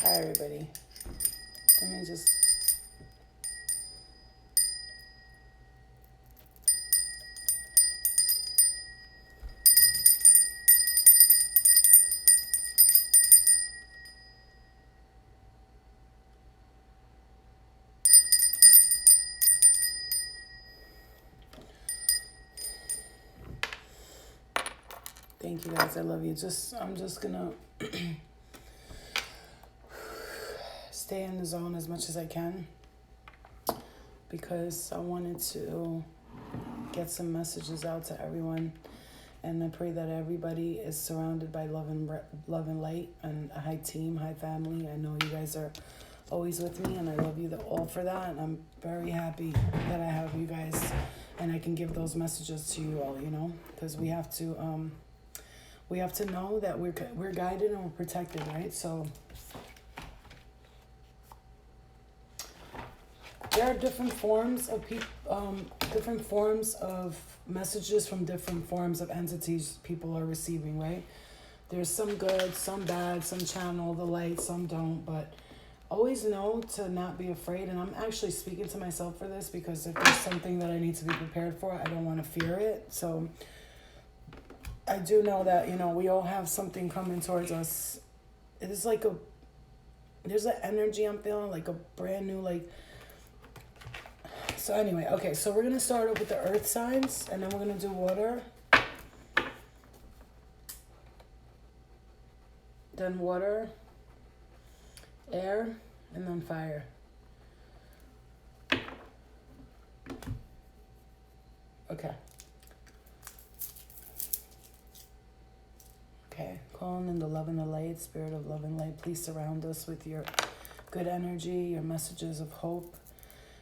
Hi, everybody. Let me just... Thank you, guys. I love you. I'm just gonna stay in the zone as much as I can because I wanted to get some messages out to everyone, and I pray that everybody is surrounded by love and light, and a high team, high family. I know you guys are always with me, and I love you all for that, and I'm very happy that I have you guys, and I can give those messages to you all, because we have to know that we're guided and we're protected, right? So there are different forms of different forms of messages from different forms of entities people are receiving, right? There's some good, some bad, some channel the light, some don't, but always know to not be afraid. And I'm actually speaking to myself for this because if there's something that I need to be prepared for, I don't want to fear it. So I do know that, we all have something coming towards us. It is like there's an energy I'm feeling, like a brand new, so anyway, okay, so we're going to start off with the earth signs, and then we're going to do water, then water, air, and then fire. Okay. Okay, calling in the love and the light, spirit of love and light, please surround us with your good energy, your messages of hope,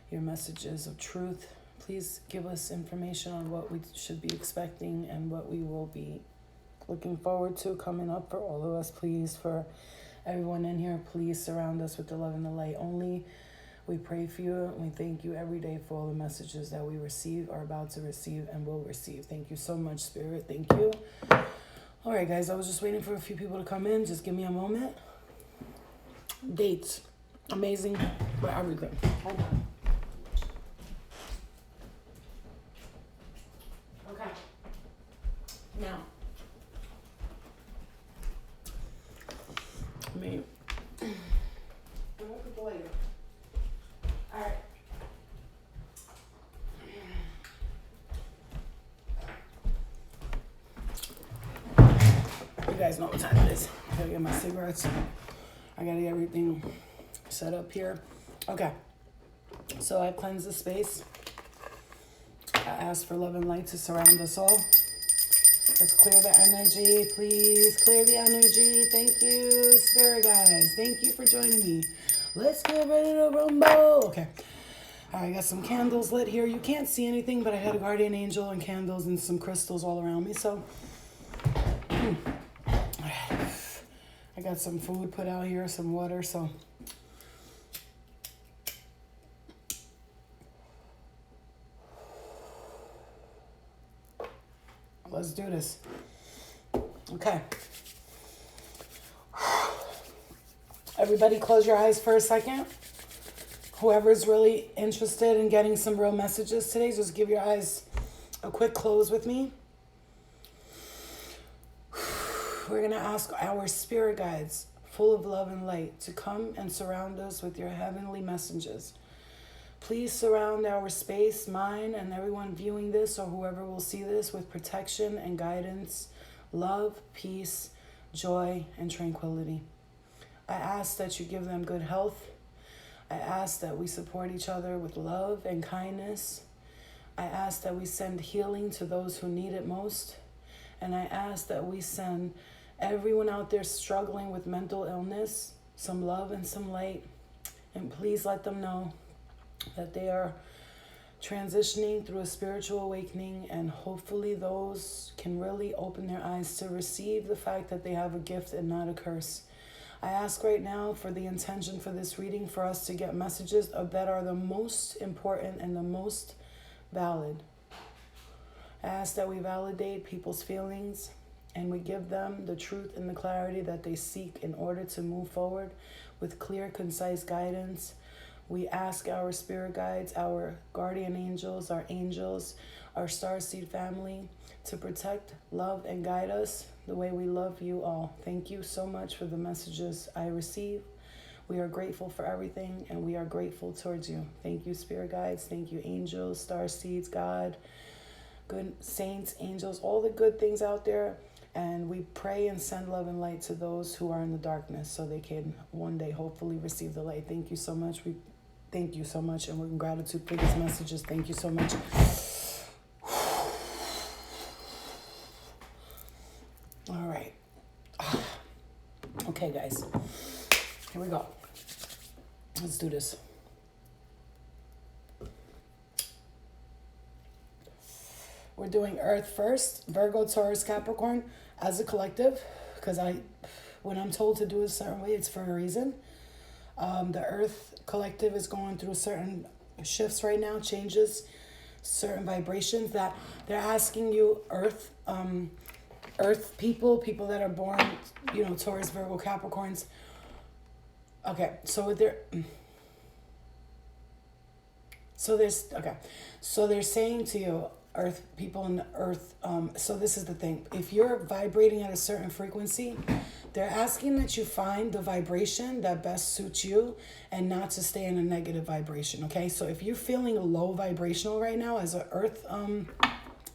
your messages of truth. Please give us information on what we should be expecting and what we will be looking forward to coming up for all of us. Please, for everyone in here, please surround us with the love and the light only. We pray for you, and we thank you every day for all the messages that we receive, are about to receive, and will receive. Thank you so much, Spirit. Thank you. All right, guys, I was just waiting for a few people to come in. Just give me a moment. Dates. Amazing, but everything. Hold on. Okay. Now, me. All right. You guys know what time it is. I gotta get my cigarettes. I gotta get everything set up here. Okay. So I cleanse the space. I ask for love and light to surround us all. Let's clear the energy. Please clear the energy. Thank you, Spirit guys. Thank you for joining me. Let's get ready to rumble. Okay. All right, I got some candles lit here. You can't see anything, but I had a guardian angel and candles and some crystals all around me. So I got some food put out here, some water. So let's do this. Okay. Everybody close your eyes for a second. Whoever's really interested in getting some real messages today, just give your eyes a quick close with me. We're going to ask our spirit guides, full of love and light, to come and surround us with your heavenly messages. Please surround our space, mine, and everyone viewing this or whoever will see this with protection and guidance, love, peace, joy, and tranquility. I ask that you give them good health. I ask that we support each other with love and kindness. I ask that we send healing to those who need it most. And I ask that we send everyone out there struggling with mental illness some love and some light. And please let them know that they are transitioning through a spiritual awakening, and hopefully those can really open their eyes to receive the fact that they have a gift and not a curse. I ask right now for the intention for this reading for us to get messages that are the most important and the most valid. I ask that we validate people's feelings and we give them the truth and the clarity that they seek in order to move forward with clear, concise guidance. We ask our spirit guides, our guardian angels, our starseed family to protect, love, and guide us the way we love you all. Thank you so much for the messages I receive. We are grateful for everything, and we are grateful towards you. Thank you, spirit guides. Thank you, angels, starseeds, God, good saints, angels, all the good things out there. And we pray and send love and light to those who are in the darkness so they can one day hopefully receive the light. Thank you so much. Thank you so much, and we're in gratitude for these messages. Thank you so much. All right. Okay, guys. Here we go. Let's do this. We're doing Earth first, Virgo, Taurus, Capricorn as a collective, because when I'm told to do it a certain way, it's for a reason. The Earth collective is going through certain shifts right now, changes, certain vibrations that they're asking you, Earth people that are born, Taurus, Virgo, Capricorns. Okay, so they're saying to you, Earth people and Earth, so this is the thing. If you're vibrating at a certain frequency, they're asking that you find the vibration that best suits you and not to stay in a negative vibration, okay? So if you're feeling low vibrational right now as an Earth, I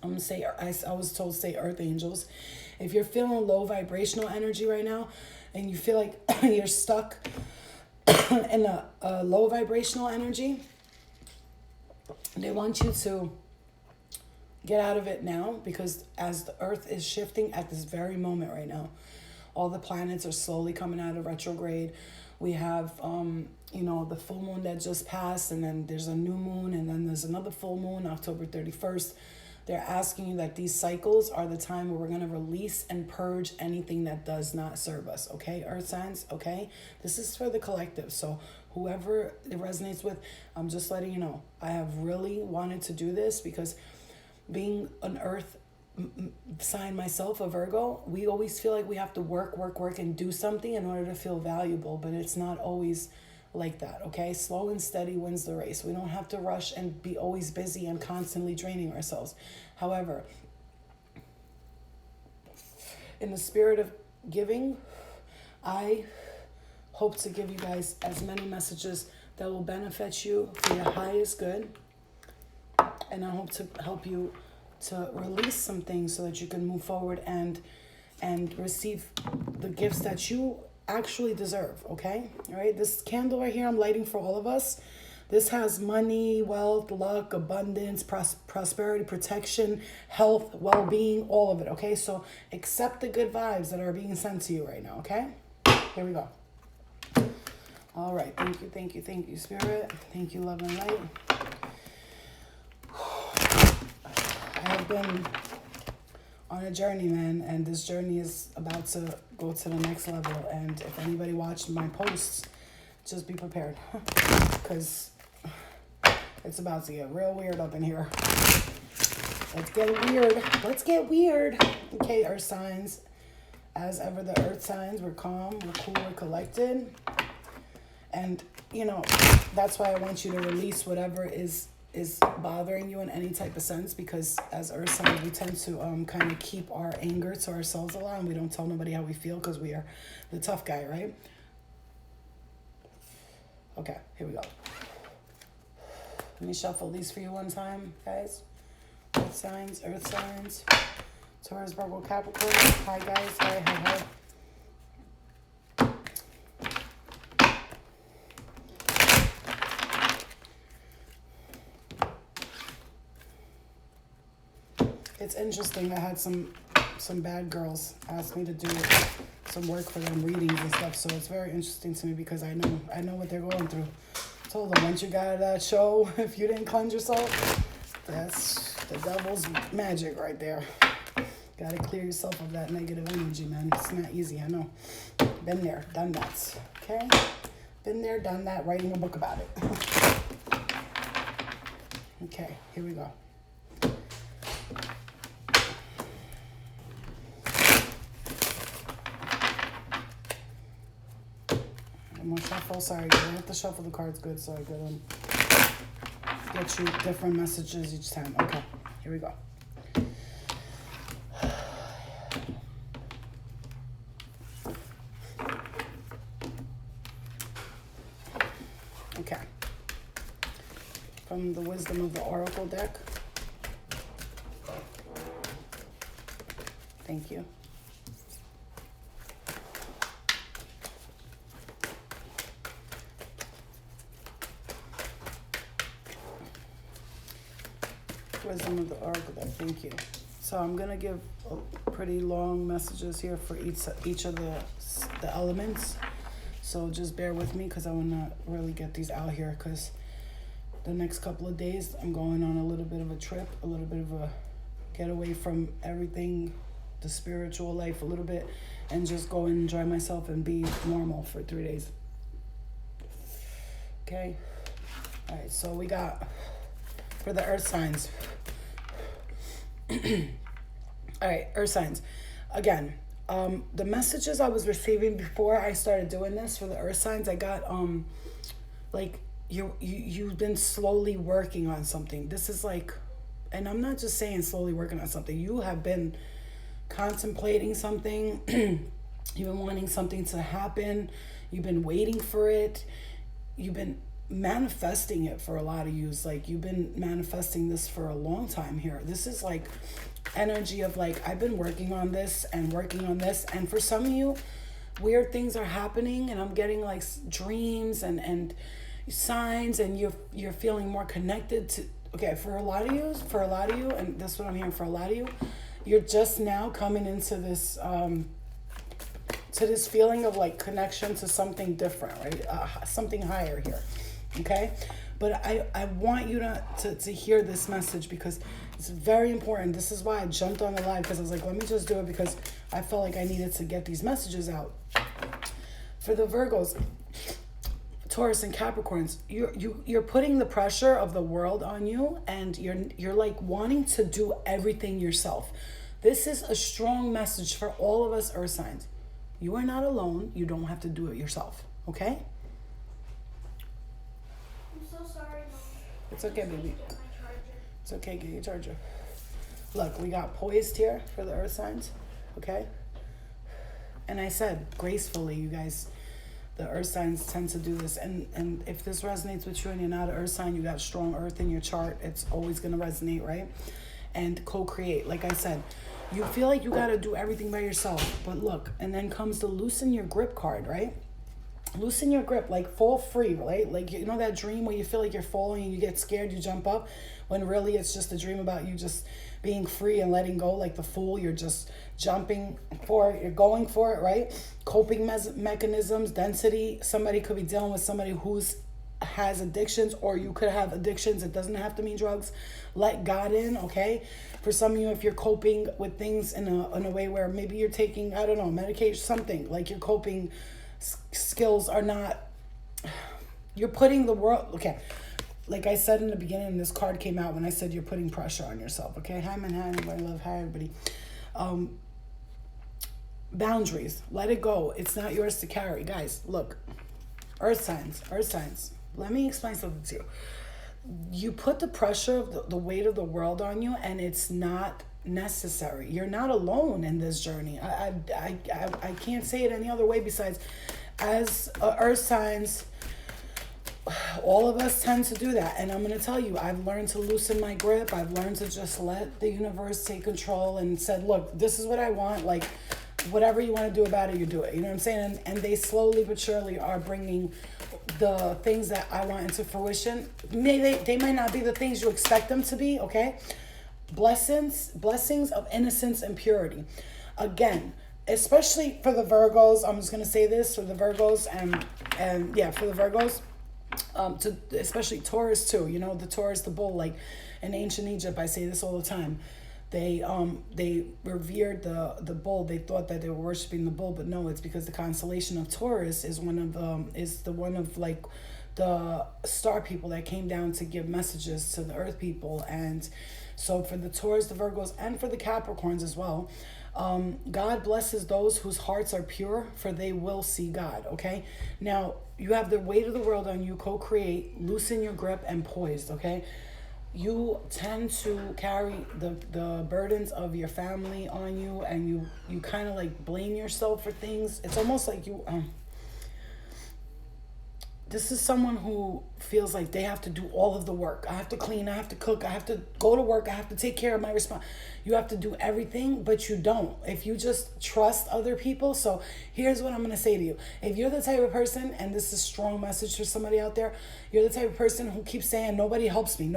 was told to say Earth angels. If you're feeling low vibrational energy right now and you feel like you're stuck in a low vibrational energy, they want you to get out of it now, because as the Earth is shifting at this very moment right now, all the planets are slowly coming out of retrograde. We have, the full moon that just passed, and then there's a new moon, and then there's another full moon, October 31st. They're asking you that these cycles are the time where we're going to release and purge anything that does not serve us, okay, Earth signs, okay? This is for the collective, so whoever it resonates with, I'm just letting you know. I have really wanted to do this because being an Earth sign myself, a Virgo, we always feel like we have to work and do something in order to feel valuable, but it's not always like that, okay? Slow and steady wins the race. We don't have to rush and be always busy and constantly draining ourselves. However, in the spirit of giving, I hope to give you guys as many messages that will benefit you for your highest good. And I hope to help you to release some things so that you can move forward and receive the gifts that you actually deserve, okay? All right, this candle right here I'm lighting for all of us. This has money, wealth, luck, abundance, prosperity, protection, health, well-being, all of it, okay? So accept the good vibes that are being sent to you right now, okay? Here we go. All right, thank you, Spirit. Thank you, love and light. I have been on a journey, man, and this journey is about to go to the next level. And if anybody watched my posts, just be prepared, because it's about to get real weird up in here. Let's get weird. Okay, Earth signs. As ever, the Earth signs, we're calm, we're cool, we're collected. And, that's why I want you to release whatever is bothering you in any type of sense, because as Earth signs, we tend to kind of keep our anger to ourselves a lot, and we don't tell nobody how we feel because we are the tough guy, right? Okay, here we go. Let me shuffle these for you one time, guys. Earth signs, Taurus, Virgo, Capricorn. Hi, guys. Hi. It's interesting. I had some bad girls ask me to do some work for them, readings and stuff. So it's very interesting to me because I know what they're going through. I told them, once you got out of that show, if you didn't cleanse yourself, that's the devil's magic right there. Gotta clear yourself of that negative energy, man. It's not easy, I know. Been there, done that. Okay? Been there, done that, writing a book about it. Okay, here we go. I'm gonna shuffle, sorry, I have to shuffle the cards good so I can get you different messages each time. Okay, here we go. Okay. From the Wisdom of the Oracle deck. Thank you. Wisdom of the Oracle deck. Thank you. So I'm gonna give pretty long messages here for each of the elements. So just bear with me because I want to really get these out here because the next couple of days I'm going on a little bit of a trip, a little bit of a get away from everything, the spiritual life a little bit, and just go and enjoy myself and be normal for 3 days. Okay? All right, so we got for the earth signs. All right, earth signs. Again, the messages I was receiving before I started doing this for the earth signs, I got like you've been slowly working on something. This is like, and I'm not just saying slowly working on something. You have been contemplating something. You've been wanting something to happen. You've been waiting for it. You've been manifesting it for a lot of you. It's like you've been manifesting this for a long time here. This is like energy of like, I've been working on this and working on this. And for some of you, weird things are happening and I'm getting like dreams and signs and you're feeling more connected to, okay, for a lot of you, and that's what I'm hearing for a lot of you, you're just now coming into this, to this feeling of like connection to something different, right? Something higher here. Okay, but I want you to hear this message because it's very important. This is why I jumped on the live because I was like, let me just do it because I felt like I needed to get these messages out. For the Virgos, Taurus, and Capricorns, you're putting the pressure of the world on you, and you're like wanting to do everything yourself. This is a strong message for all of us earth signs. You are not alone. You don't have to do it yourself. Okay? It's okay, baby. It's okay, get your charger. Look, we got poised here for the earth signs, okay? And I said, gracefully, you guys, the earth signs tend to do this. And if this resonates with you and you're not an earth sign, you got strong earth in your chart, it's always going to resonate, right? And co-create, like I said. You feel like you got to do everything by yourself. But look, and then comes the loosen your grip card, right? Loosen your grip, like fall free, right? Like, you know that dream where you feel like you're falling and you get scared, you jump up, when really it's just a dream about you just being free and letting go like the fool. You're just jumping for it, you're going for it, right? Coping mechanisms, density. Somebody could be dealing with somebody who's has addictions, or you could have addictions. It doesn't have to mean drugs. Let God in, okay? For some of you, if you're coping with things in a way where maybe you're taking, I don't know, medication, something, like your coping skills are not, you're putting the world, okay, like I said in the beginning, this card came out when I said you're putting pressure on yourself, okay? Hi, Manhattan, I love, hi, everybody. Boundaries, let it go. It's not yours to carry. Guys, look, earth signs, let me explain something to you. You put the pressure of the weight of the world on you, and it's not necessary. You're not alone in this journey. I can't say it any other way besides, as earth signs, all of us tend to do that. And I'm going to tell you, I've learned to loosen my grip. I've learned to just let the universe take control and said, look, this is what I want. Like, whatever you want to do about it, you do it. You know what I'm saying? And they slowly but surely are bringing the things that I want into fruition. They might not be the things you expect them to be, okay? Blessings of innocence and purity. Again, especially for the Virgos, I'm just going to say this for the Virgos and yeah, for the Virgos, to especially Taurus too. You know, the Taurus, the bull, like in ancient Egypt, I say this all the time. They revered the bull. They thought that they were worshiping the bull, but no, it's because the constellation of Taurus is one of like the star people that came down to give messages to the earth people. And so for the Taurus, the Virgos, and for the Capricorns as well, God blesses those whose hearts are pure, for they will see God. Okay, now you have the weight of the world on you. Co-create, loosen your grip, and poised. Okay, you tend to carry the burdens of your family on you, and you kind of like blame yourself for things. It's almost like you this is someone who feels like they have to do all of the work. I have to clean, I have to cook, I have to go to work, I have to take care of my response. You have to do everything, but you don't. If you just trust other people. So here's what I'm going to say to you. If you're the type of person, and this is a strong message for somebody out there, you're the type of person who keeps saying, nobody helps me,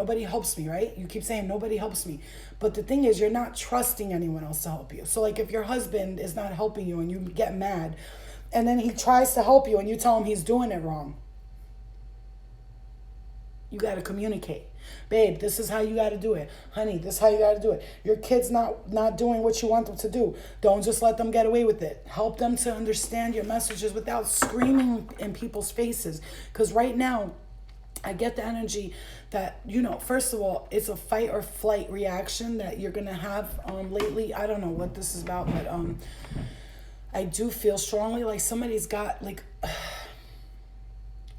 right? You keep saying, nobody helps me. But the thing is, you're not trusting anyone else to help you. So like if your husband is not helping you and you get mad, and then he tries to help you and you tell him he's doing it wrong, you got to communicate. Babe, this is how you got to do it. Honey, this is how you got to do it. Your kid's not doing what you want them to do. Don't just let them get away with it. Help them to understand your messages without screaming in people's faces. Because right now, I get the energy that, first of all, it's a fight or flight reaction that you're going to have lately. I don't know what this is about, but I do feel strongly like somebody's got like...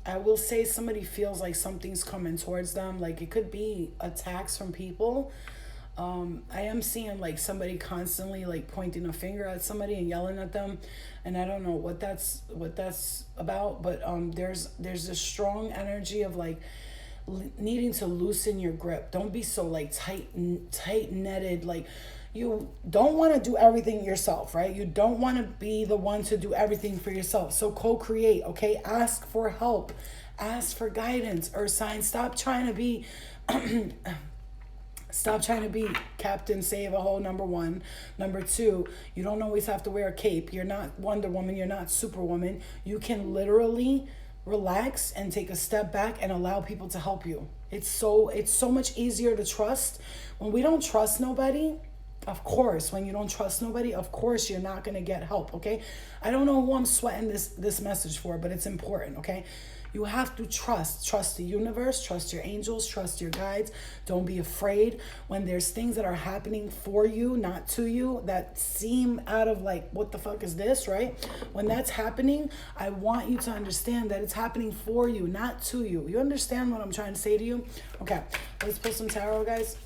I will say somebody feels like something's coming towards them. Like it could be attacks from people. I am seeing like somebody constantly like pointing a finger at somebody and yelling at them. And I don't know what that's about, but there's a strong energy of like needing to loosen your grip. Don't be so like tight netted. Like you don't want to do everything yourself, right? You don't want to be the one to do everything for yourself. So co-create, okay? Ask for help. Ask for guidance or signs. Stop trying to be Captain Save-A-Ho, number one. Number two, you don't always have to wear a cape. You're not Wonder Woman. You're not Superwoman. You can literally relax and take a step back and allow people to help you. It's so much easier to trust. When we don't trust nobody, of course, when you don't trust nobody, of course, you're not going to get help, okay? I don't know who I'm sweating this message for, but it's important, okay? You have to trust. Trust the universe, trust your angels, trust your guides. Don't be afraid when there's things that are happening for you, not to you, that seem out of like, what the fuck is this, right? When that's happening, I want you to understand that it's happening for you, not to you. You understand what I'm trying to say to you? Okay, let's pull some tarot, guys.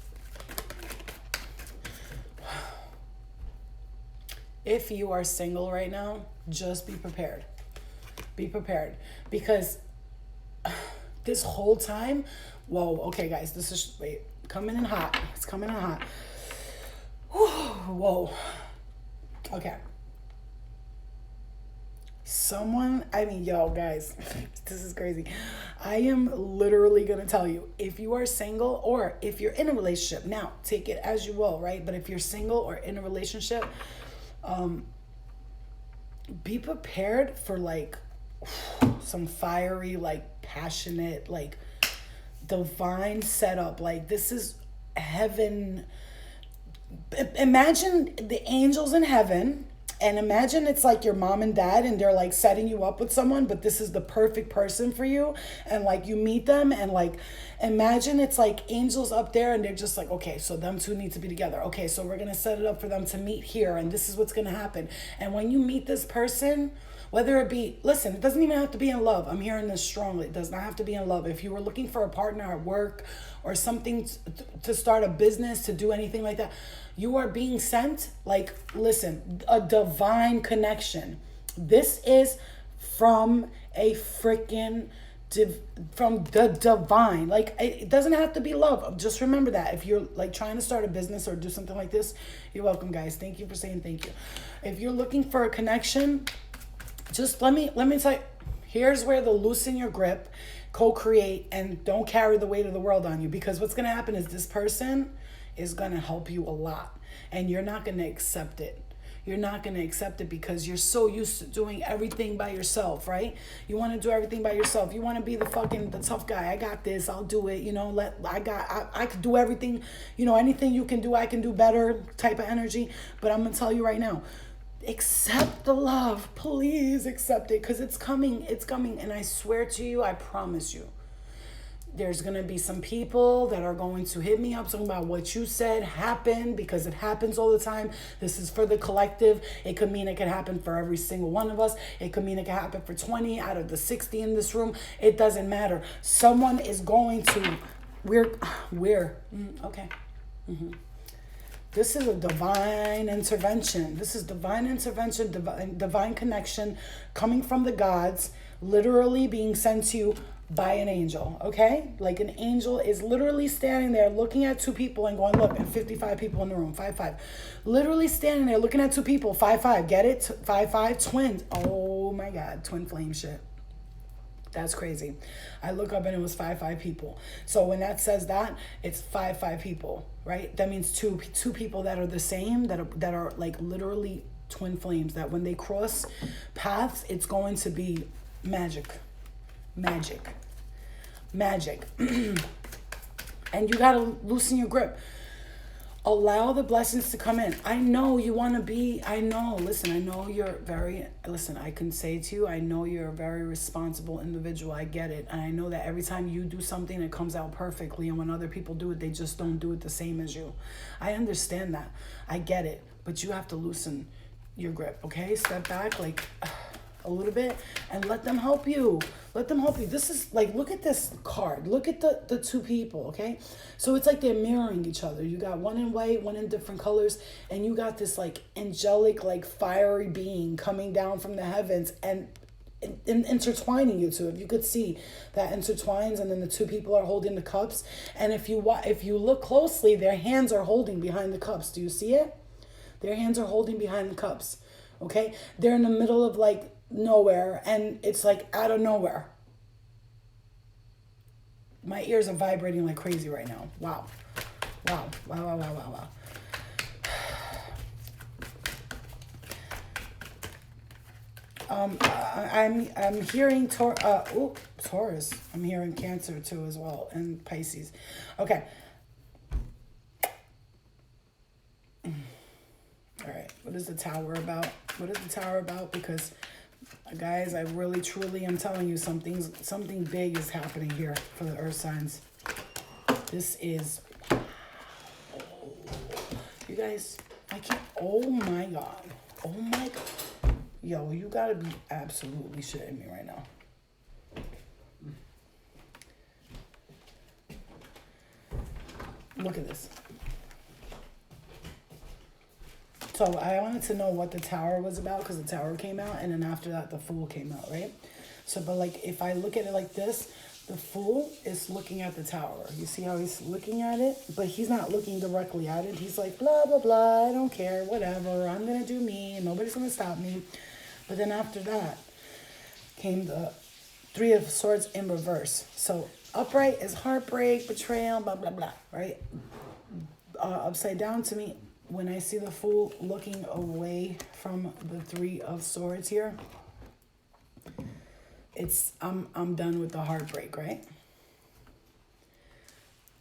If you are single right now, just be prepared. Be prepared. Because this whole time, whoa, okay, guys, this is, coming in hot. It's coming in hot. Whoa. Okay. Yo, guys, this is crazy. I am literally going to tell you, if you are single or if you're in a relationship, now, take it as you will, right? But if you're single or in a relationship, be prepared for like some fiery, like passionate, like divine setup. Like this is heaven. Imagine the angels in heaven, and imagine it's like your mom and dad and they're like setting you up with someone, but this is the perfect person for you. And like you meet them and like, imagine it's like angels up there and they're just like, okay, so them two need to be together. Okay, so we're going to set it up for them to meet here and this is what's going to happen. And when you meet this person, whether it be, listen, it doesn't even have to be in love. I'm hearing this strongly. It does not have to be in love. If you were looking for a partner at work or something to start a business, to do anything like that, you are being sent, like, listen, a divine connection. This is from a freaking, from the divine. Like, it doesn't have to be love. Just remember that. If you're like trying to start a business or do something like this, you're welcome, guys. Thank you for saying thank you. If you're looking for a connection, just let me tell you, here's where the loosen your grip, co-create, and don't carry the weight of the world on you. Because what's going to happen is this person is going to help you a lot. And you're not going to accept it. You're not going to accept it because you're so used to doing everything by yourself, right? You want to do everything by yourself. You want to be the tough guy. I got this. I'll do it. You know, I could do everything. You know, anything you can do, I can do better type of energy. But I'm going to tell you right now, accept the love. Please accept it, because it's coming. It's coming. And I swear to you, I promise you, there's going to be some people that are going to hit me up talking about what you said happened, because it happens all the time. This is for the collective. It could mean it could happen for every single one of us. It could mean it could happen for 20 out of the 60 in this room. It doesn't matter. Someone is going to, okay. This is a divine intervention. This is divine intervention, divine connection coming from the gods, literally being sent to you by an angel, okay? Like an angel is literally standing there looking at two people and going, look, and 55 people in the room, 5-5. Literally standing there looking at two people, 5-5, get it? 5-5, twins. Oh my God, twin flame shit. That's crazy. I look up and it was 5-5 people. So when that says that, it's 5-5 people, right? That means two people that are the same, that are like literally twin flames, that when they cross paths, it's going to be magic. And you got to loosen your grip. Allow the blessings to come in. I know you want to be, I know I can say to you, I know you're a very responsible individual. I get it. And I know that every time you do something, it comes out perfectly. And when other people do it, they just don't do it the same as you. I understand that. I get it. But you have to loosen your grip, okay? Step back, like a little bit, and let them help you. This is like, look at this card. Look at the two people, okay? So it's like they're mirroring each other. You got one in white, one in different colors, and you got this like angelic, like fiery being coming down from the heavens and intertwining you two. If you could see that intertwines, and then the two people are holding the cups. And if you look closely, their hands are holding behind the cups. Do you see it? Their hands are holding behind the cups, okay? They're in the middle of like nowhere, and it's like out of nowhere. My ears are vibrating like crazy right now. Wow. I'm hearing Taurus. I'm hearing Cancer too as well, and Pisces. Okay. All right. What is the Tower about? Because guys, I really, truly am telling you something big is happening here for the earth signs. This is, you guys, I can't, oh my God. Yo, you gotta be absolutely shitting me right now. Look at this. So I wanted to know what the Tower was about, because the Tower came out, and then after that the Fool came out, right? So, but like if I look at it like this, the Fool is looking at the Tower. You see how he's looking at it? But he's not looking directly at it. He's like, blah, blah, blah, I don't care, whatever. I'm going to do me, and nobody's going to stop me. But then after that came the Three of Swords in reverse. So upright is heartbreak, betrayal, blah, blah, blah, right? Upside down to me, when I see the Fool looking away from the Three of Swords here, it's I'm done with the heartbreak, right?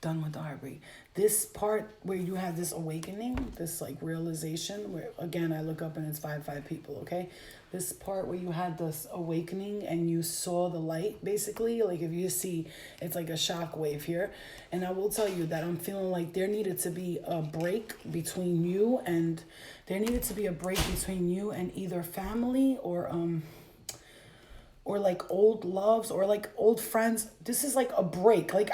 Done with the heartbreak. This part where you have this awakening, this like realization, where again I look up and it's 5 people, okay? This part where you had this awakening and you saw the light, basically, like if you see, it's like a shock wave here. And I will tell you that I'm feeling like there needed to be a break between you and either family or like old loves or like old friends. This is like a break, like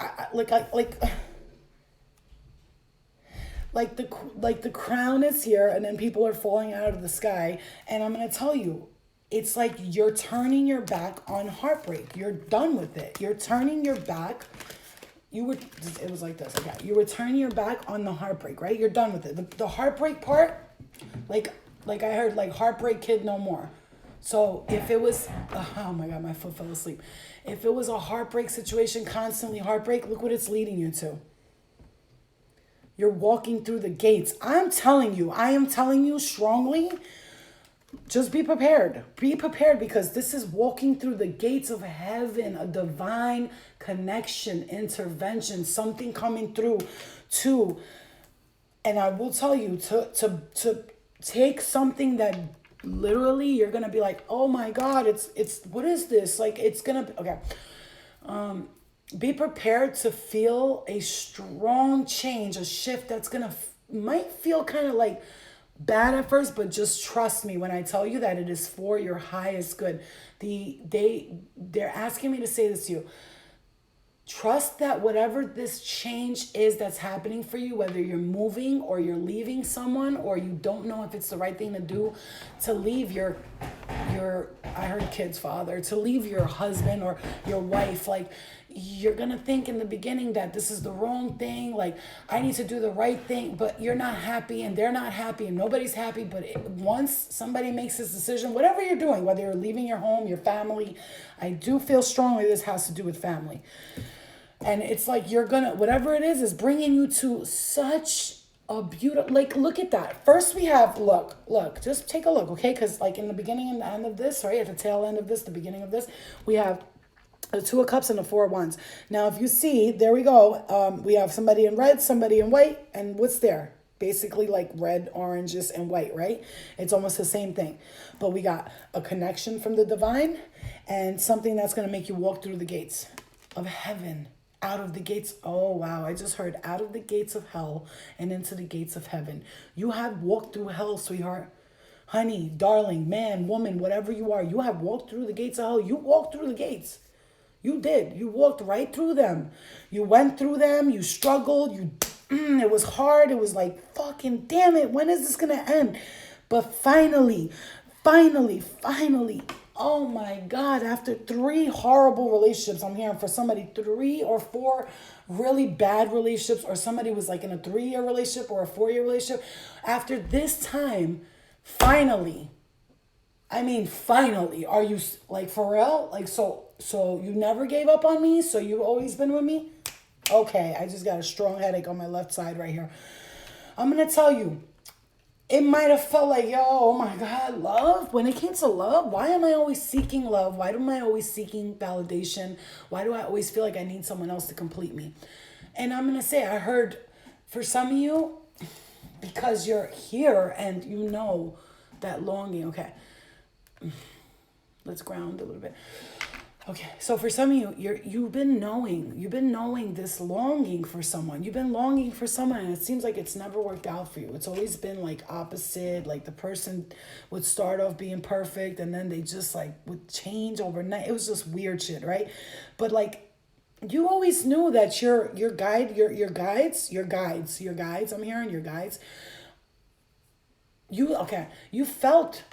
the crown is here, and then people are falling out of the sky. And I'm going to tell you, it's like you're turning your back on heartbreak. You're done with it. You're turning your back. It was like this. Okay. You were turning your back on the heartbreak, right? You're done with it. The heartbreak part, like I heard, like heartbreak kid no more. So if it was, oh my God, my foot fell asleep. If it was a heartbreak situation, constantly heartbreak, look what it's leading you to. You're walking through the gates. I am telling you strongly, just be prepared. Be prepared, because this is walking through the gates of heaven, a divine connection, intervention, something coming through to, and I will tell you, to take something that literally you're going to be like, oh my God, it's, what is this? Like, it's going to, okay. Be prepared to feel a strong change, a shift that's going to, might feel kind of like bad at first, but just trust me when I tell you that it is for your highest good. They're asking me to say this to you. Trust that whatever this change is that's happening for you, whether you're moving or you're leaving someone, or you don't know if it's the right thing to do, to leave your I heard kid's father, to leave your husband or your wife, like, you're going to think in the beginning that this is the wrong thing. Like, I need to do the right thing, but you're not happy and they're not happy and nobody's happy. But once somebody makes this decision, whatever you're doing, whether you're leaving your home, your family, I do feel strongly this has to do with family. And it's like, you're going to, whatever it is bringing you to such a beautiful, like, look at that. First we have, look, just take a look, okay? Because like in the beginning and the end of this, right? At the tail end of this, the beginning of this, we have the Two of Cups and the Four of Wands. Now, if you see, there we go. We have somebody in red, somebody in white, and what's there? Basically like red, oranges, and white, right? It's almost the same thing. But we got a connection from the divine and something that's going to make you walk through the gates of heaven. Out of the gates. Oh, wow. I just heard out of the gates of hell and into the gates of heaven. You have walked through hell, sweetheart. Honey, darling, man, woman, whatever you are. You have walked through the gates of hell. You walked through the gates. You did. You walked right through them. You went through them. You struggled. It was hard. It was like, fucking damn it. When is this going to end? But finally, oh my God, after 3 horrible relationships, I'm hearing for somebody 3 or 4 really bad relationships, or somebody was like in a 3-year relationship or a 4-year relationship. After this time, finally, are you like for real? Like, so you never gave up on me? So you've always been with me? Okay, I just got a strong headache on my left side right here. I'm going to tell you, it might have felt like, yo, oh my God, love. When it came to love, why am I always seeking love? Why am I always seeking validation? Why do I always feel like I need someone else to complete me? And I'm going to say, I heard for some of you, because you're here and you know that longing. Okay, let's ground a little bit. Okay, so for some of you, you've been knowing this longing for someone. You've been longing for someone, and it seems like it's never worked out for you. It's always been like opposite. Like the person would start off being perfect, and then they just like would change overnight. It was just weird shit, right? But like, you always knew that your guides. I'm hearing your guides. You felt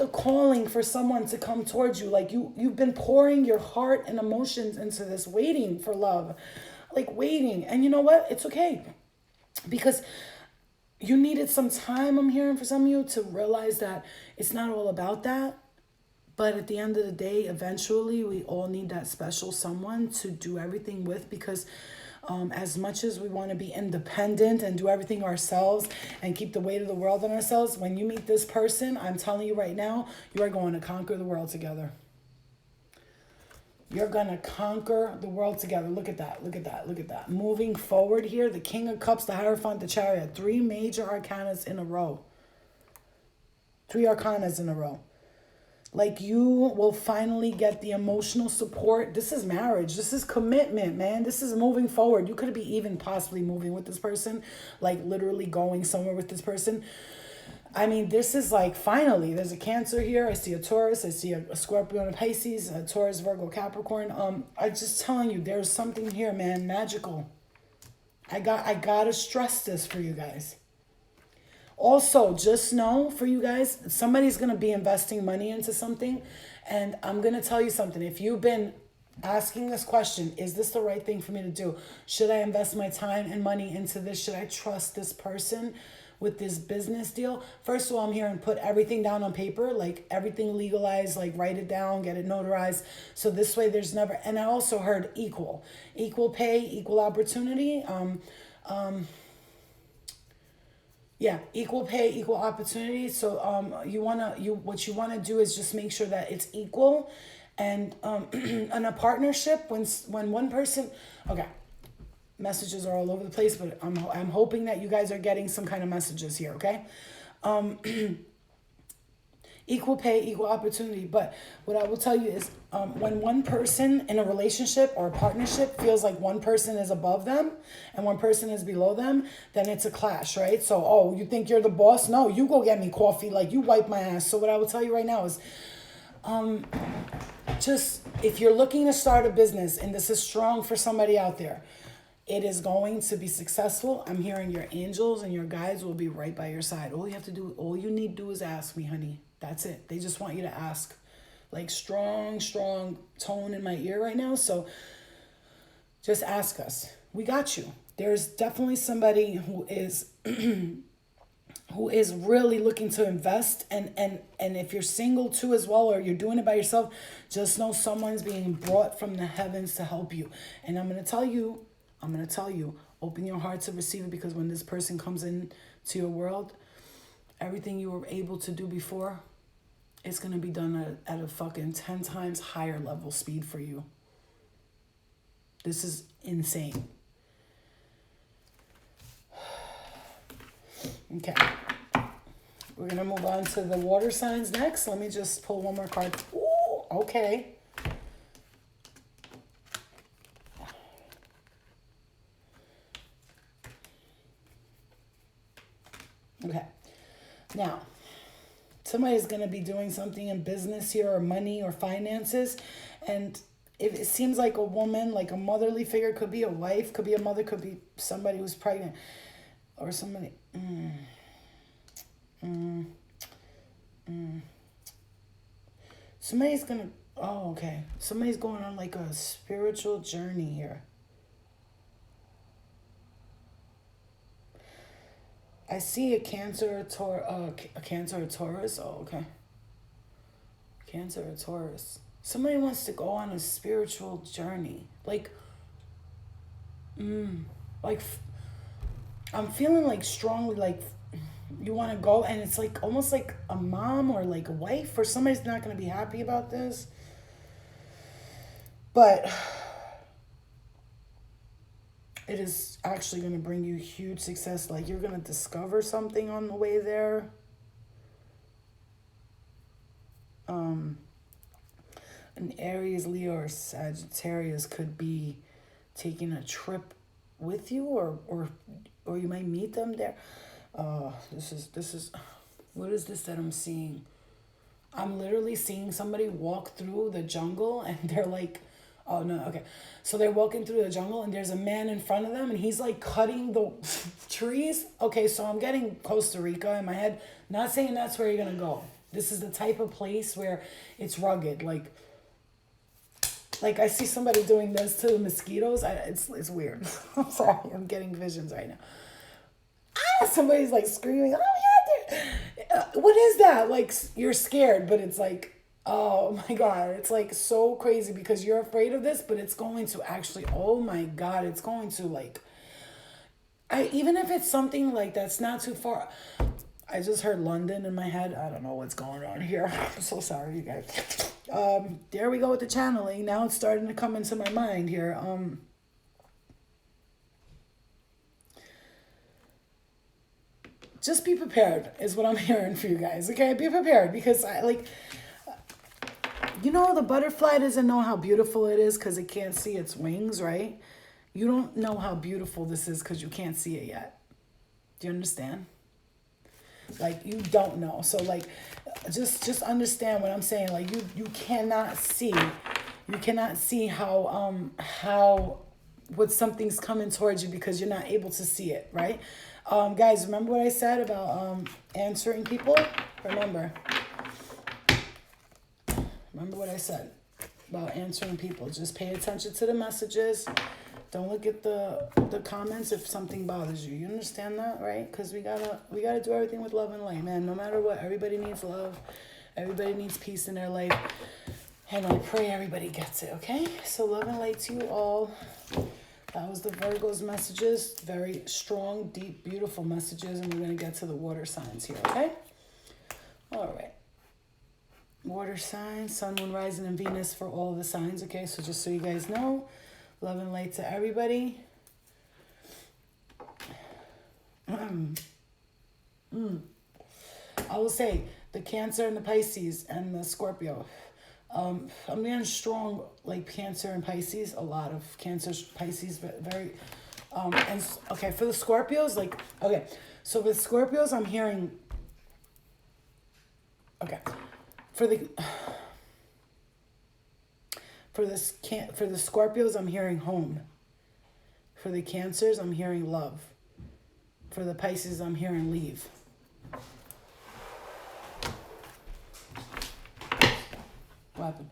a calling for someone to come towards you. Like you've been pouring your heart and emotions into this, waiting for love, like waiting. And you know what? It's okay, because you needed some time, I'm hearing, for some of you to realize that it's not all about that. But at the end of the day, eventually we all need that special someone to do everything with, because as much as we want to be independent and do everything ourselves and keep the weight of the world on ourselves, when you meet this person, I'm telling you right now, you are going to conquer the world together. You're going to conquer the world together. Look at that. Moving forward here, the King of Cups, the Hierophant, the Chariot, 3 major arcanas in a row. 3 arcanas in a row. Like, you will finally get the emotional support. This is marriage. This is commitment, man. This is moving forward. You could be even possibly moving with this person, like literally going somewhere with this person. I mean, this is like, finally, there's a Cancer here. I see a Taurus. I see a Scorpio and a Pisces, a Taurus, Virgo, Capricorn. I'm just telling you, there's something here, man, magical. I gotta stress this for you guys. Also, just know, for you guys, somebody's going to be investing money into something. And I'm going to tell you something. If you've been asking this question, is this the right thing for me to do? Should I invest my time and money into this? Should I trust this person with this business deal? First of all, I'm here and put everything down on paper, like everything legalized, like write it down, get it notarized. So this way there's never, and I also heard equal pay, equal opportunity. Yeah, equal pay, equal opportunity. So what you wanna do is just make sure that it's equal, and in a partnership, when one person, okay, messages are all over the place, but I'm hoping that you guys are getting some kind of messages here, okay? Equal pay, equal opportunity. But what I will tell you is, when one person in a relationship or a partnership feels like one person is above them and one person is below them, then it's a clash, right? So, oh, you think you're the boss? No, you go get me coffee. Like, you wipe my ass. So what I will tell you right now is, just if you're looking to start a business, and this is strong for somebody out there, it is going to be successful. I'm hearing your angels and your guides will be right by your side. All you need to do is ask me, honey. That's it. They just want you to ask. Like, strong tone in my ear right now. So just ask us. We got you. There's definitely somebody who is who is really looking to invest, and if you're single too as well, or you're doing it by yourself, just know someone's being brought from the heavens to help you. And I'm going to tell you, open your heart to receive it, because when this person comes in to your world, everything you were able to do before, it's going to be done at a fucking 10 times higher level speed for you. This is insane. Okay. We're going to move on to the water signs next. Let me just pull one more card. Ooh, okay. Okay. Now, somebody's going to be doing something in business here, or money, or finances. And it seems like a woman, like a motherly figure, could be a wife, could be a mother, could be somebody who's pregnant, or somebody. Somebody's going to, oh, okay. Somebody's going on like a spiritual journey here. I see a Cancer, a Cancer or Taurus. Oh, okay. Cancer or Taurus. Somebody wants to go on a spiritual journey. Like I'm feeling like strongly, like you want to go, and it's like almost like a mom or like a wife, or somebody's not going to be happy about this. But it is actually going to bring you huge success. Like, you're going to discover something on the way there. An Aries, Leo, or Sagittarius could be taking a trip with you, or you might meet them there. This is, what is this that I'm seeing? I'm literally seeing somebody walk through the jungle, and they're like, oh, no, okay. So they're walking through the jungle, and there's a man in front of them, and he's like cutting the trees. Okay, so I'm getting Costa Rica in my head. Not saying that's where you're going to go. This is the type of place where it's rugged. Like I see somebody doing this to the mosquitoes. It's weird. I'm sorry. I'm getting visions right now. Somebody's like screaming, oh, yeah. What is that? Like, you're scared, but it's like, oh my God, it's like so crazy because you're afraid of this, but it's going to actually, oh my God, it's going to like, even if it's something like that's not too far. I just heard London in my head. I don't know what's going on here. I'm so sorry, you guys. There we go with the channeling. Now it's starting to come into my mind here. Just be prepared is what I'm hearing for you guys. Okay, be prepared, because the butterfly doesn't know how beautiful it is because it can't see its wings, right? You don't know how beautiful this is because you can't see it yet. Do you understand? Like, you don't know. So like, just understand what I'm saying. Like, you cannot see how what something's coming towards you because you're not able to see it, right? Guys, remember what I said about answering people? Remember what I said about answering people. Just pay attention to the messages. Don't look at the comments if something bothers you. You understand that, right? Because we gotta do everything with love and light, man. No matter what, everybody needs love. Everybody needs peace in their life. And I pray everybody gets it, okay? So love and light to you all. That was the Virgo's messages. Very strong, deep, beautiful messages. And we're going to get to the water signs here, okay? All right. Water signs, Sun, Moon, Rising, and Venus for all of the signs, okay? So just so you guys know, love and light to everybody. I will say the Cancer and the Pisces and the Scorpio. I'm getting strong, like Cancer and Pisces. A lot of Cancer, Pisces, but very. And okay, for the Scorpios, like, okay, so with Scorpios, I'm hearing. Okay, for the Scorpios, I'm hearing home. For the Cancers, I'm hearing love. For the Pisces, I'm hearing leave. What happened?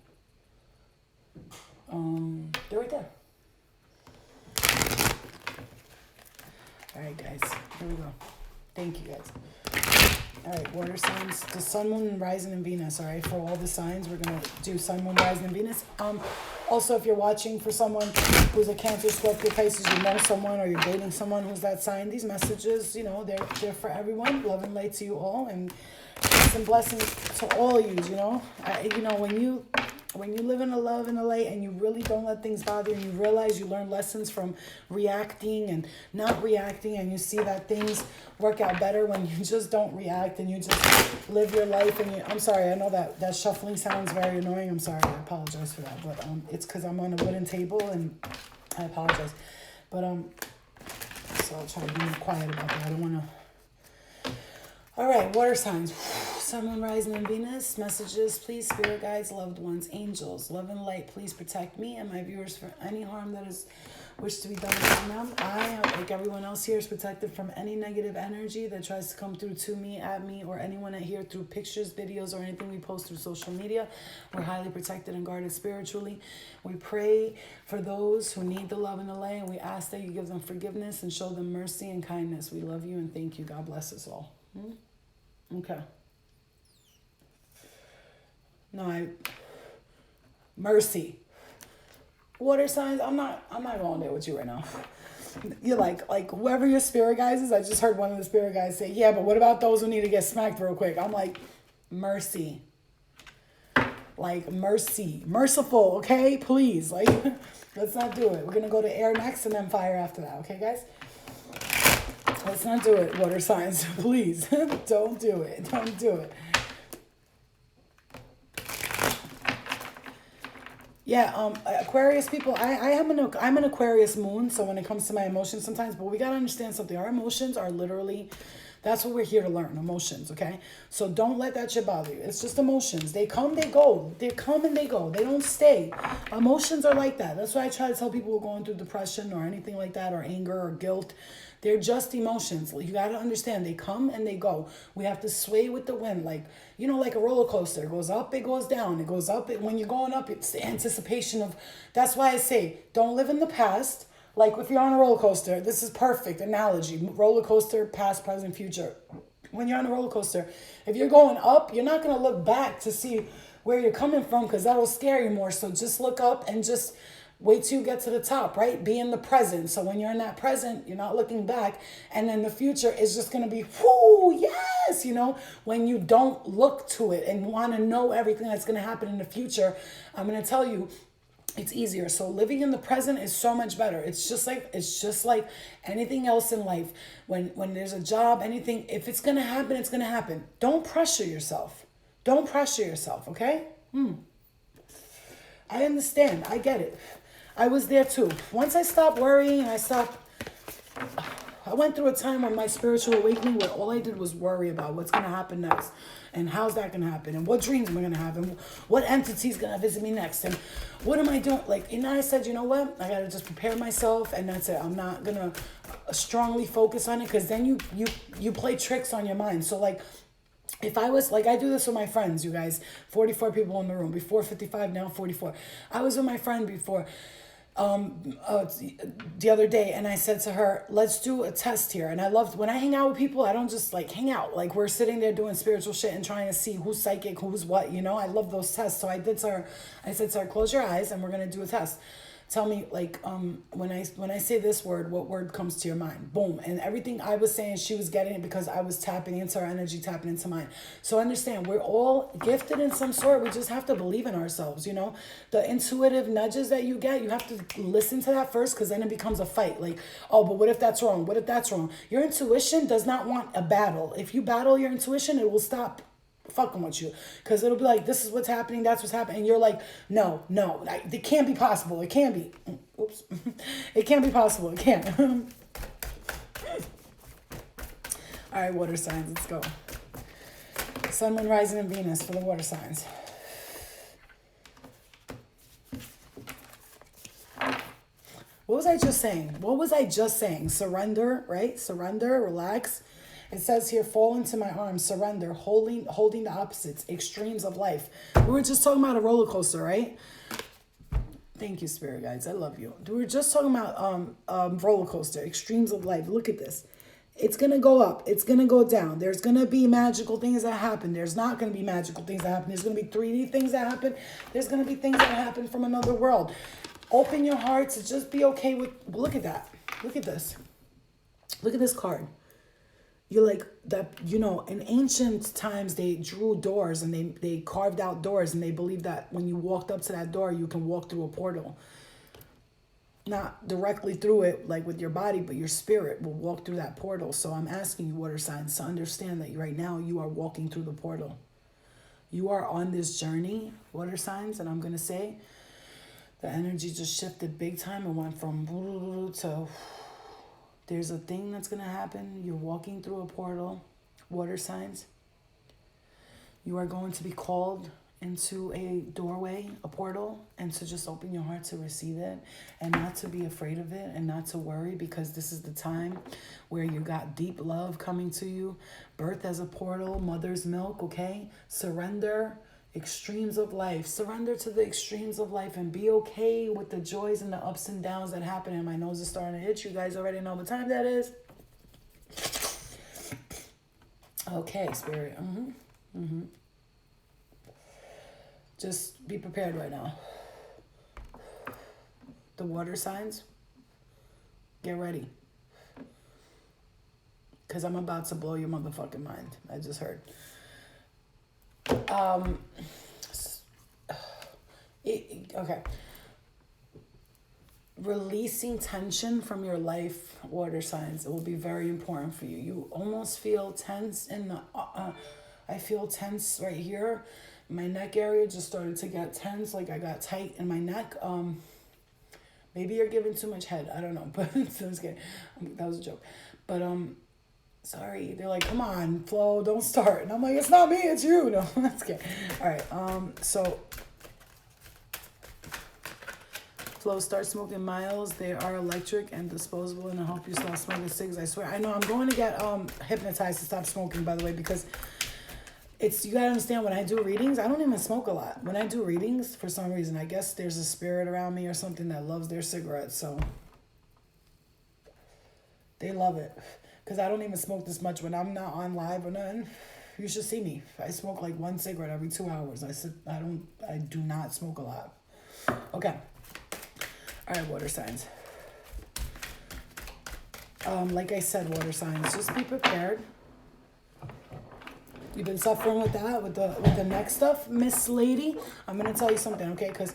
They're right there. All right, guys. Here we go. Thank you, guys. All right, water signs. The Sun, Moon, Rising, and Venus. All right, for all the signs, we're going to do Sun, Moon, Rising, and Venus. Also, if you're watching for someone who's a Cancer, Scorpio, Pisces, you know someone or you're dating someone who's that sign, these messages, you know, they're for everyone. Love and light to you all, and peace and blessings to all you, you know. You know, when you live in the love and the light and you really don't let things bother you, and you realize you learn lessons from reacting and not reacting, and you see that things work out better when you just don't react and you just live your life. And I'm sorry, I know that shuffling sounds very annoying. I'm sorry, I apologize for that, but it's because I'm on a wooden table and I apologize. But so I'll try to be more quiet about that. I don't want to. All right, water signs. Sun, Moon, Rising, and Venus. Messages, please, spirit guides, loved ones, angels, love and light, please protect me and my viewers from any harm that is wished to be done to them. I, like everyone else here, is protected from any negative energy that tries to come through to me, at me, or anyone at here through pictures, videos, or anything we post through social media. We're highly protected and guarded spiritually. We pray for those who need the love and the light, and we ask that you give them forgiveness and show them mercy and kindness. We love you and thank you. God bless us all. Okay. No, mercy. Water signs, I'm not going there with you right now. You're like whoever your spirit guys is, I just heard one of the spirit guys say, yeah, but what about those who need to get smacked real quick? I'm like, mercy. Like, mercy. Merciful, okay? Please. Like, let's not do it. We're going to go to air next and then fire after that, okay, guys? Let's not do it, water signs. Please. Don't do it. Don't do it. Yeah, Aquarius people, I'm an Aquarius moon, so when it comes to my emotions sometimes, but we got to understand something. Our emotions are literally, that's what we're here to learn, emotions, okay? So don't let that shit bother you. It's just emotions. They come, they go. They come and they go. They don't stay. Emotions are like that. That's why I try to tell people who are going through depression or anything like that, or anger or guilt. They're just emotions. You got to understand, they come and they go. We have to sway with the wind, like, you know, like a roller coaster. It goes up, it goes down. It goes up. When you're going up, it's the anticipation of, that's why I say, don't live in the past. Like if you're on a roller coaster, this is perfect analogy. Roller coaster, past, present, future. When you're on a roller coaster, if you're going up, you're not going to look back to see where you're coming from because that'll scare you more. So just look up and just wait till you get to the top, right? Be in the present. So when you're in that present, you're not looking back. And then the future is just going to be, whoo, yes, you know, when you don't look to it and want to know everything that's going to happen in the future, I'm going to tell you, it's easier. So living in the present is so much better. It's just like anything else in life. When there's a job, anything, if it's going to happen, it's going to happen. Don't pressure yourself. Don't pressure yourself, okay? I understand. I get it. I was there too. Once I stopped worrying and I went through a time of my spiritual awakening where all I did was worry about what's going to happen next and how's that going to happen and what dreams am I going to have and what entity's going to visit me next and what am I doing? Like, and I said, you know what? I got to just prepare myself and that's it. I'm not going to strongly focus on it because then you play tricks on your mind. So like, if I was, like I do this with my friends, you guys, 44 people in the room, before 55, now 44. I was with my friend before, the other day, and I said to her, let's do a test here. And I loved, when I hang out with people, I don't just like hang out. Like we're sitting there doing spiritual shit and trying to see who's psychic, who's what, you know, I love those tests. So I said to her, close your eyes and we're going to do a test. Tell me, like, when I say this word, what word comes to your mind? Boom. And everything I was saying, she was getting it because I was tapping into her energy, tapping into mine. So understand, we're all gifted in some sort. We just have to believe in ourselves, you know? The intuitive nudges that you get, you have to listen to that first, because then it becomes a fight. Like, oh, but what if that's wrong? What if that's wrong? Your intuition does not want a battle. If you battle your intuition, it will stop fucking with you, because it'll be like, this is what's happening, that's what's happening, and you're like, no, it can't be possible, it can't be, oops, it can't be possible, it can't. All right, water signs, let's go. Sun, Moon, Rising, and Venus for the water signs. What was I just saying? Surrender, right? Surrender, relax. It says here, fall into my arms, surrender, holding the opposites, extremes of life. We were just talking about a roller coaster, right? Thank you, spirit guides. I love you. We were just talking about roller coaster, extremes of life. Look at this. It's going to go up. It's going to go down. There's going to be magical things that happen. There's not going to be magical things that happen. There's going to be 3D things that happen. There's going to be things that happen from another world. Open your heart to just be okay with, look at that. Look at this. Look at this card. You're like that, you know, in ancient times, they drew doors and they carved out doors, and they believed that when you walked up to that door, you can walk through a portal. Not directly through it, like with your body, but your spirit will walk through that portal. So I'm asking you, water signs, to understand that right now you are walking through the portal. You are on this journey, water signs, and I'm going to say the energy just shifted big time and went from to... There's a thing that's going to happen. You're walking through a portal, water signs. You are going to be called into a doorway, a portal, and to just open your heart to receive it, and not to be afraid of it, and not to worry, because this is the time where you got deep love coming to you. Birth as a portal, mother's milk, okay? Surrender. Extremes of life. Surrender to the extremes of life and be okay with the joys and the ups and downs that happen. And my nose is starting to itch. You guys already know what time that is. Okay, spirit. Just be prepared right now. The water signs, get ready. Because I'm about to blow your motherfucking mind. I just heard. Okay. Releasing tension from your life, water signs. It will be very important for you. You almost feel tense in the, I feel tense right here. My neck area just started to get tense. Like I got tight in my neck. Maybe you're giving too much head. I don't know, but that was a joke. But, sorry, they're like, come on, Flo, don't start. And I'm like, it's not me, it's you. No, that's good. All right, so Flo, start smoking miles. They are electric and disposable, and I hope you stop smoking cigs. I swear. I know I'm going to get hypnotized to stop smoking, by the way, because you gotta understand, when I do readings, I don't even smoke a lot. When I do readings, for some reason, I guess there's a spirit around me or something that loves their cigarettes, so they love it. Because I don't even smoke this much when I'm not on live or nothing. You should see me. I smoke like one cigarette every 2 hours. I do not smoke a lot. Okay. All right, water signs. Like I said, water signs, just be prepared. You've been suffering with that, with the neck stuff, Miss Lady. I'm gonna tell you something, okay? Because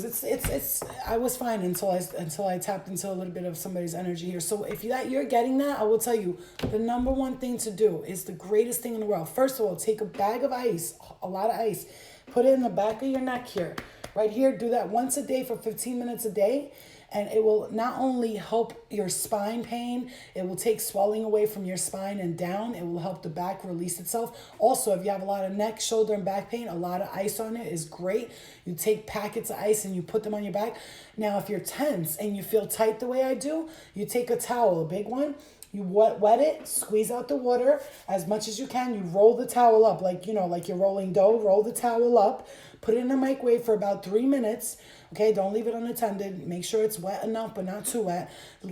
it's I was fine until I tapped into a little bit of somebody's energy here. So if you're getting that, I will tell you the number one thing to do is the greatest thing in the world. First of all, take a bag of ice, a lot of ice, put it in the back of your neck here, right here. Do that once a day for 15 minutes a day. And it will not only help your spine pain, it will take swelling away from your spine and down. It will help the back release itself. Also, if you have a lot of neck, shoulder, and back pain, a lot of ice on it is great. You take packets of ice and you put them on your back. Now, if you're tense and you feel tight the way I do, you take a towel, a big one, you wet it, squeeze out the water as much as you can. You roll the towel up like you're rolling dough. Roll the towel up, put it in the microwave for about 3 minutes. Okay, don't leave it unattended. Make sure it's wet enough, but not too wet.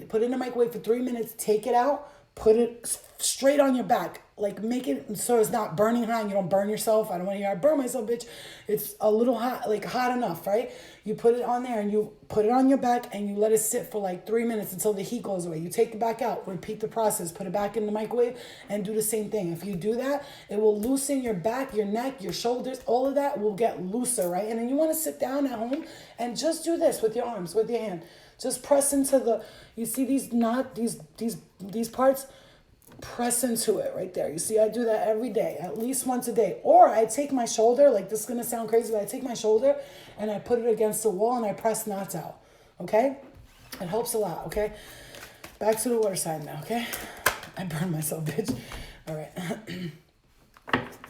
Put it in the microwave for 3 minutes. Take it out. Put it straight on your back. Like, make it so it's not burning hot and you don't burn yourself. I don't want to hear I burn myself, bitch. It's a little hot, like hot enough, right? You put it on there and you put it on your back and you let it sit for like 3 minutes until the heat goes away. You take it back out, repeat the process, put it back in the microwave and do the same thing. If you do that, it will loosen your back, your neck, your shoulders, all of that will get looser, right? And then you want to sit down at home and just do this with your arms, with your hand. Just press into the, you see these parts? Press into it right there. You see, I do that every day, at least once a day. Or I take my shoulder, like this is going to sound crazy, but I take my shoulder and I put it against the wall and I press knots out. Okay? It helps a lot, okay? Back to the water sign now, okay? I burned myself, bitch. All right.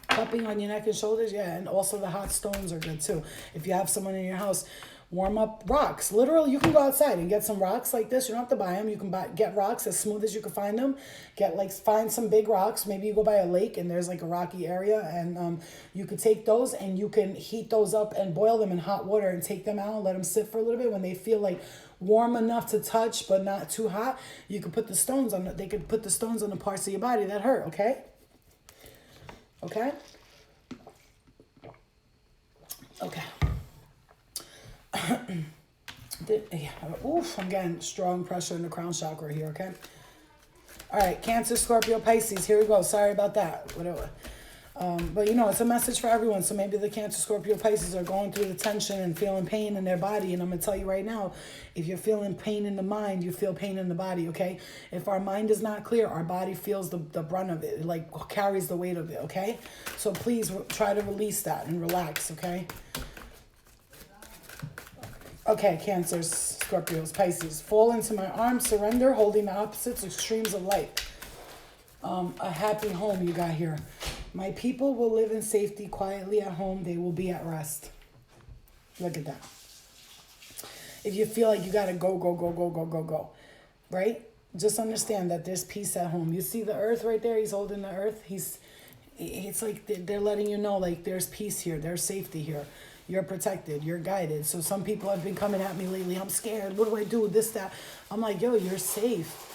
Cupping on your neck and shoulders, yeah. And also the hot stones are good too. If you have someone in your house, warm up rocks. Literally, you can go outside and get some rocks like this. You don't have to buy them. You can get rocks as smooth as you can find them. Find some big rocks. Maybe you go by a lake and there's like a rocky area, and you could take those and you can heat those up and boil them in hot water and take them out and let them sit for a little bit. When they feel like warm enough to touch but not too hot, you could put the stones on. They could put the stones on the parts of your body that hurt. Okay. Okay. Okay. I'm getting strong pressure in the crown chakra here, okay? All right, Cancer, Scorpio, Pisces. Here we go. Sorry about that. Whatever. But, it's a message for everyone. So maybe the Cancer, Scorpio, Pisces are going through the tension and feeling pain in their body. And I'm going to tell you right now, if you're feeling pain in the mind, you feel pain in the body, okay? If our mind is not clear, our body feels the brunt of it. It, like, carries the weight of it, okay? So please try to release that and relax, okay? Okay, Cancers, Scorpios, Pisces. Fall into my arms, surrender, holding the opposites extremes of light. A happy home you got here. My people will live in safety, quietly at home. They will be at rest. Look at that. If you feel like you got to go, right? Just understand that there's peace at home. You see the earth right there? He's holding the earth. It's like they're letting you know, like, there's peace here. There's safety here. You're protected. You're guided. So some people have been coming at me lately. I'm scared. What do I do? This, that. I'm like, yo, you're safe.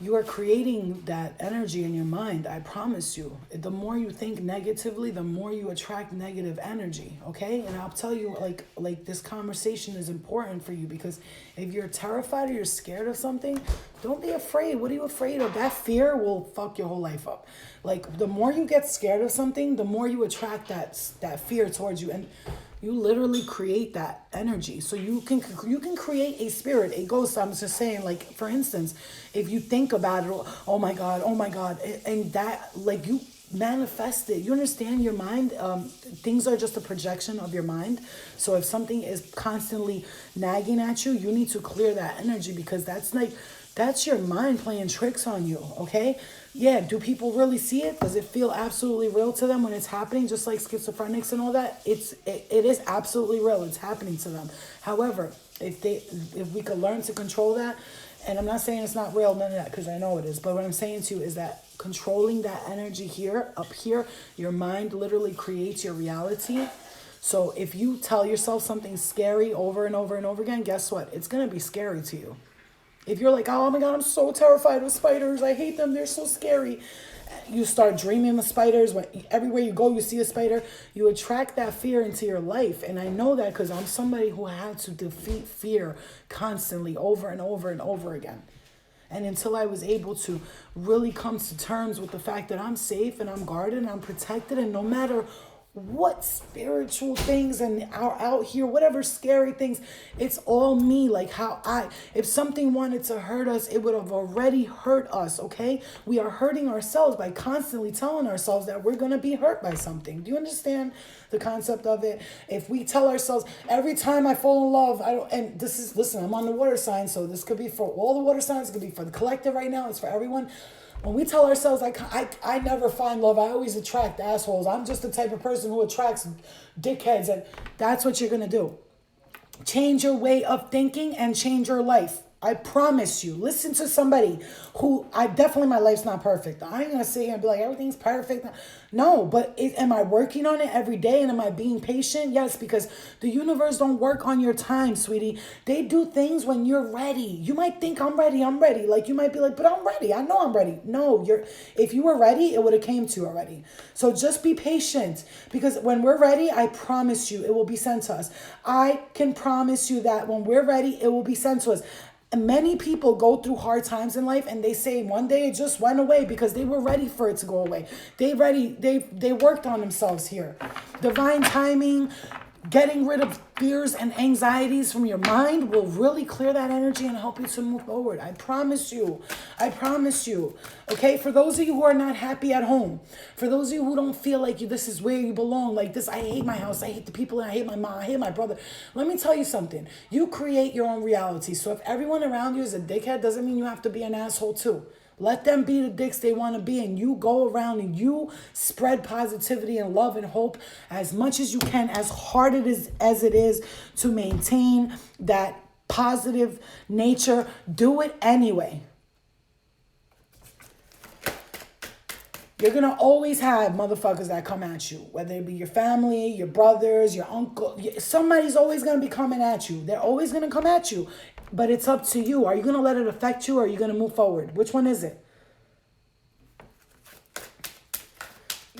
You are creating that energy in your mind. I promise you. The more you think negatively, the more you attract negative energy. Okay? And I'll tell you, like this conversation is important for you, because if you're terrified or you're scared of something, don't be afraid. What are you afraid of? That fear will fuck your whole life up. Like, the more you get scared of something, the more you attract that fear towards you. And you literally create that energy. So you can create a spirit, a ghost. I'm just saying, like, for instance, if you think about it, oh my God, and that, like, you manifest it. You understand your mind? Things are just a projection of your mind. So if something is constantly nagging at you, you need to clear that energy, because that's your mind playing tricks on you, okay? Yeah, do people really see it? Does it feel absolutely real to them when it's happening, just like schizophrenics and all that? It is absolutely real. It's happening to them. However, if we could learn to control that, and I'm not saying it's not real, none of that, because I know it is, but what I'm saying to you is that controlling that energy here, up here, your mind literally creates your reality. So if you tell yourself something scary over and over and over again, guess what? It's going to be scary to you. If you're like, oh my God, I'm so terrified of spiders. I hate them. They're so scary. You start dreaming of spiders. Everywhere you go, you see a spider. You attract that fear into your life. And I know that because I'm somebody who had to defeat fear constantly over and over and over again. And until I was able to really come to terms with the fact that I'm safe and I'm guarded and I'm protected, and no matter what spiritual things and are out here, whatever scary things, it's all me. Like, if something wanted to hurt us, it would have already hurt us, okay? We are hurting ourselves by constantly telling ourselves that we're going to be hurt by something. Do you understand the concept of it? If we tell ourselves, every time I fall in love, listen, I'm on the water sign, so this could be for all the water signs, it could be for the collective right now, it's for everyone. When we tell ourselves, I never find love, I always attract assholes, I'm just the type of person who attracts dickheads, and that's what you're going to do. Change your way of thinking and change your life. I promise you. Listen to somebody who, definitely my life's not perfect. I ain't gonna sit here and be like, everything's perfect. No, but am I working on it every day, and am I being patient? Yes, because the universe don't work on your time, sweetie. They do things when you're ready. You might think I'm ready. Like you might be like, but I'm ready. I know I'm ready. No, if you were ready, it would have came to you already. So just be patient, because when we're ready, I promise you, it will be sent to us. I can promise you that when we're ready, it will be sent to us. Many people go through hard times in life, and they say one day it just went away because they were ready for it to go away. They worked on themselves here. Divine timing, getting rid of fears and anxieties from your mind will really clear that energy and help you to move forward. I promise you. I promise you. Okay? For those of you who are not happy at home, for those of you who don't feel like this is where you belong, like this, I hate my house, I hate the people, I hate my mom, I hate my brother. Let me tell you something. You create your own reality. So if everyone around you is a dickhead, doesn't mean you have to be an asshole too. Let them be the dicks they want to be, and you go around and you spread positivity and love and hope as much as you can, as hard as it is to maintain that positive nature. Do it anyway. You're going to always have motherfuckers that come at you, whether it be your family, your brothers, your uncle. Somebody's always going to be coming at you. They're always going to come at you. But it's up to you. Are you going to let it affect you, or are you going to move forward? Which one is it?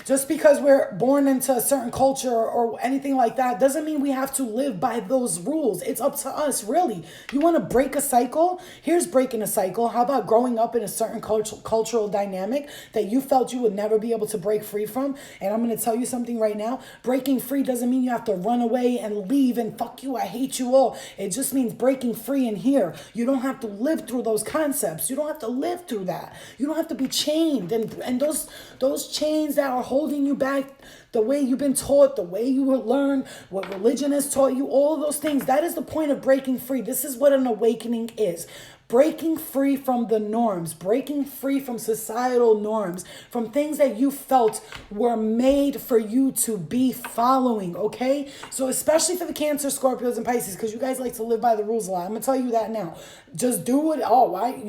Just because we're born into a certain culture or anything like that doesn't mean we have to live by those rules. It's up to us, really. You want to break a cycle? Here's breaking a cycle. How about growing up in a certain cultural dynamic that you felt you would never be able to break free from? And I'm going to tell you something right now. Breaking free doesn't mean you have to run away and leave and fuck you, I hate you all. It just means breaking free in here. You don't have to live through those concepts. You don't have to live through that. You don't have to be chained. And those chains that are holding you back, the way you've been taught, the way you were learned, what religion has taught you, all of those things, that is the point of breaking free. This is what an awakening is. Breaking free from the norms, breaking free from societal norms, from things that you felt were made for you to be following, okay? So especially for the Cancer, Scorpios, and Pisces, because you guys like to live by the rules a lot. I'm going to tell you that now. Just do it all, right?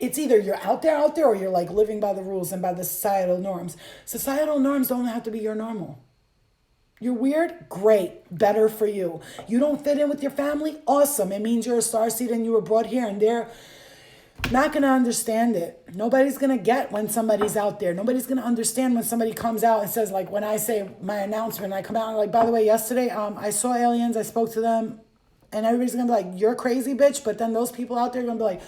It's either you're out there, or you're like living by the rules and by the societal norms. Societal norms don't have to be your normal. You're weird? Great. Better for you. You don't fit in with your family? Awesome. It means you're a starseed and you were brought here, and they're not going to understand it. Nobody's going to get when somebody's out there. Nobody's going to understand when somebody comes out and says, like when I say my announcement, I come out and like, by the way, yesterday I saw aliens, I spoke to them, and everybody's going to be like, you're crazy, bitch. But then those people out there are going to be like,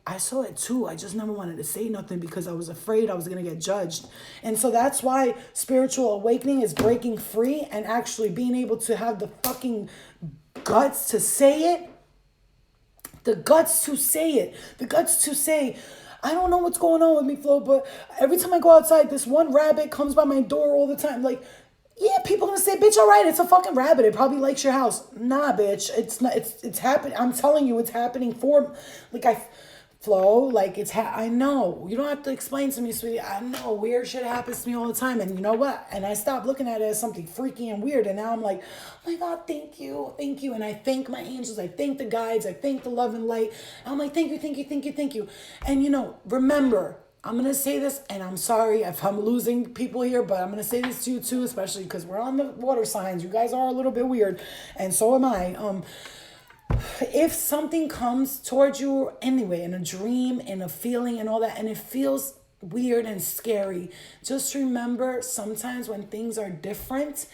I saw it too. I just never wanted to say nothing because I was afraid I was going to get judged. And so that's why spiritual awakening is breaking free and actually being able to have the fucking guts to say it. The guts to say it. The guts to say, I don't know what's going on with me, Flo, but every time I go outside, this one rabbit comes by my door all the time. Like, yeah, people are going to say, bitch, all right, it's a fucking rabbit. It probably likes your house. Nah, bitch, it's not, it's happening. I'm telling you, it's happening for, like, Flo, like, I know. You don't have to explain to me, sweetie. I know weird shit happens to me all the time. And you know what? And I stopped looking at it as something freaky and weird. And now I'm like, oh my God, thank you. Thank you. And I thank my angels. I thank the guides. I thank the love and light. I'm like, thank you, thank you, thank you, thank you. And remember, I'm going to say this, and I'm sorry if I'm losing people here, but I'm going to say this to you too, especially because we're on the water signs. You guys are a little bit weird, and so am I. If something comes towards you anyway, in a dream, in a feeling and all that, and it feels weird and scary, just remember sometimes when things are different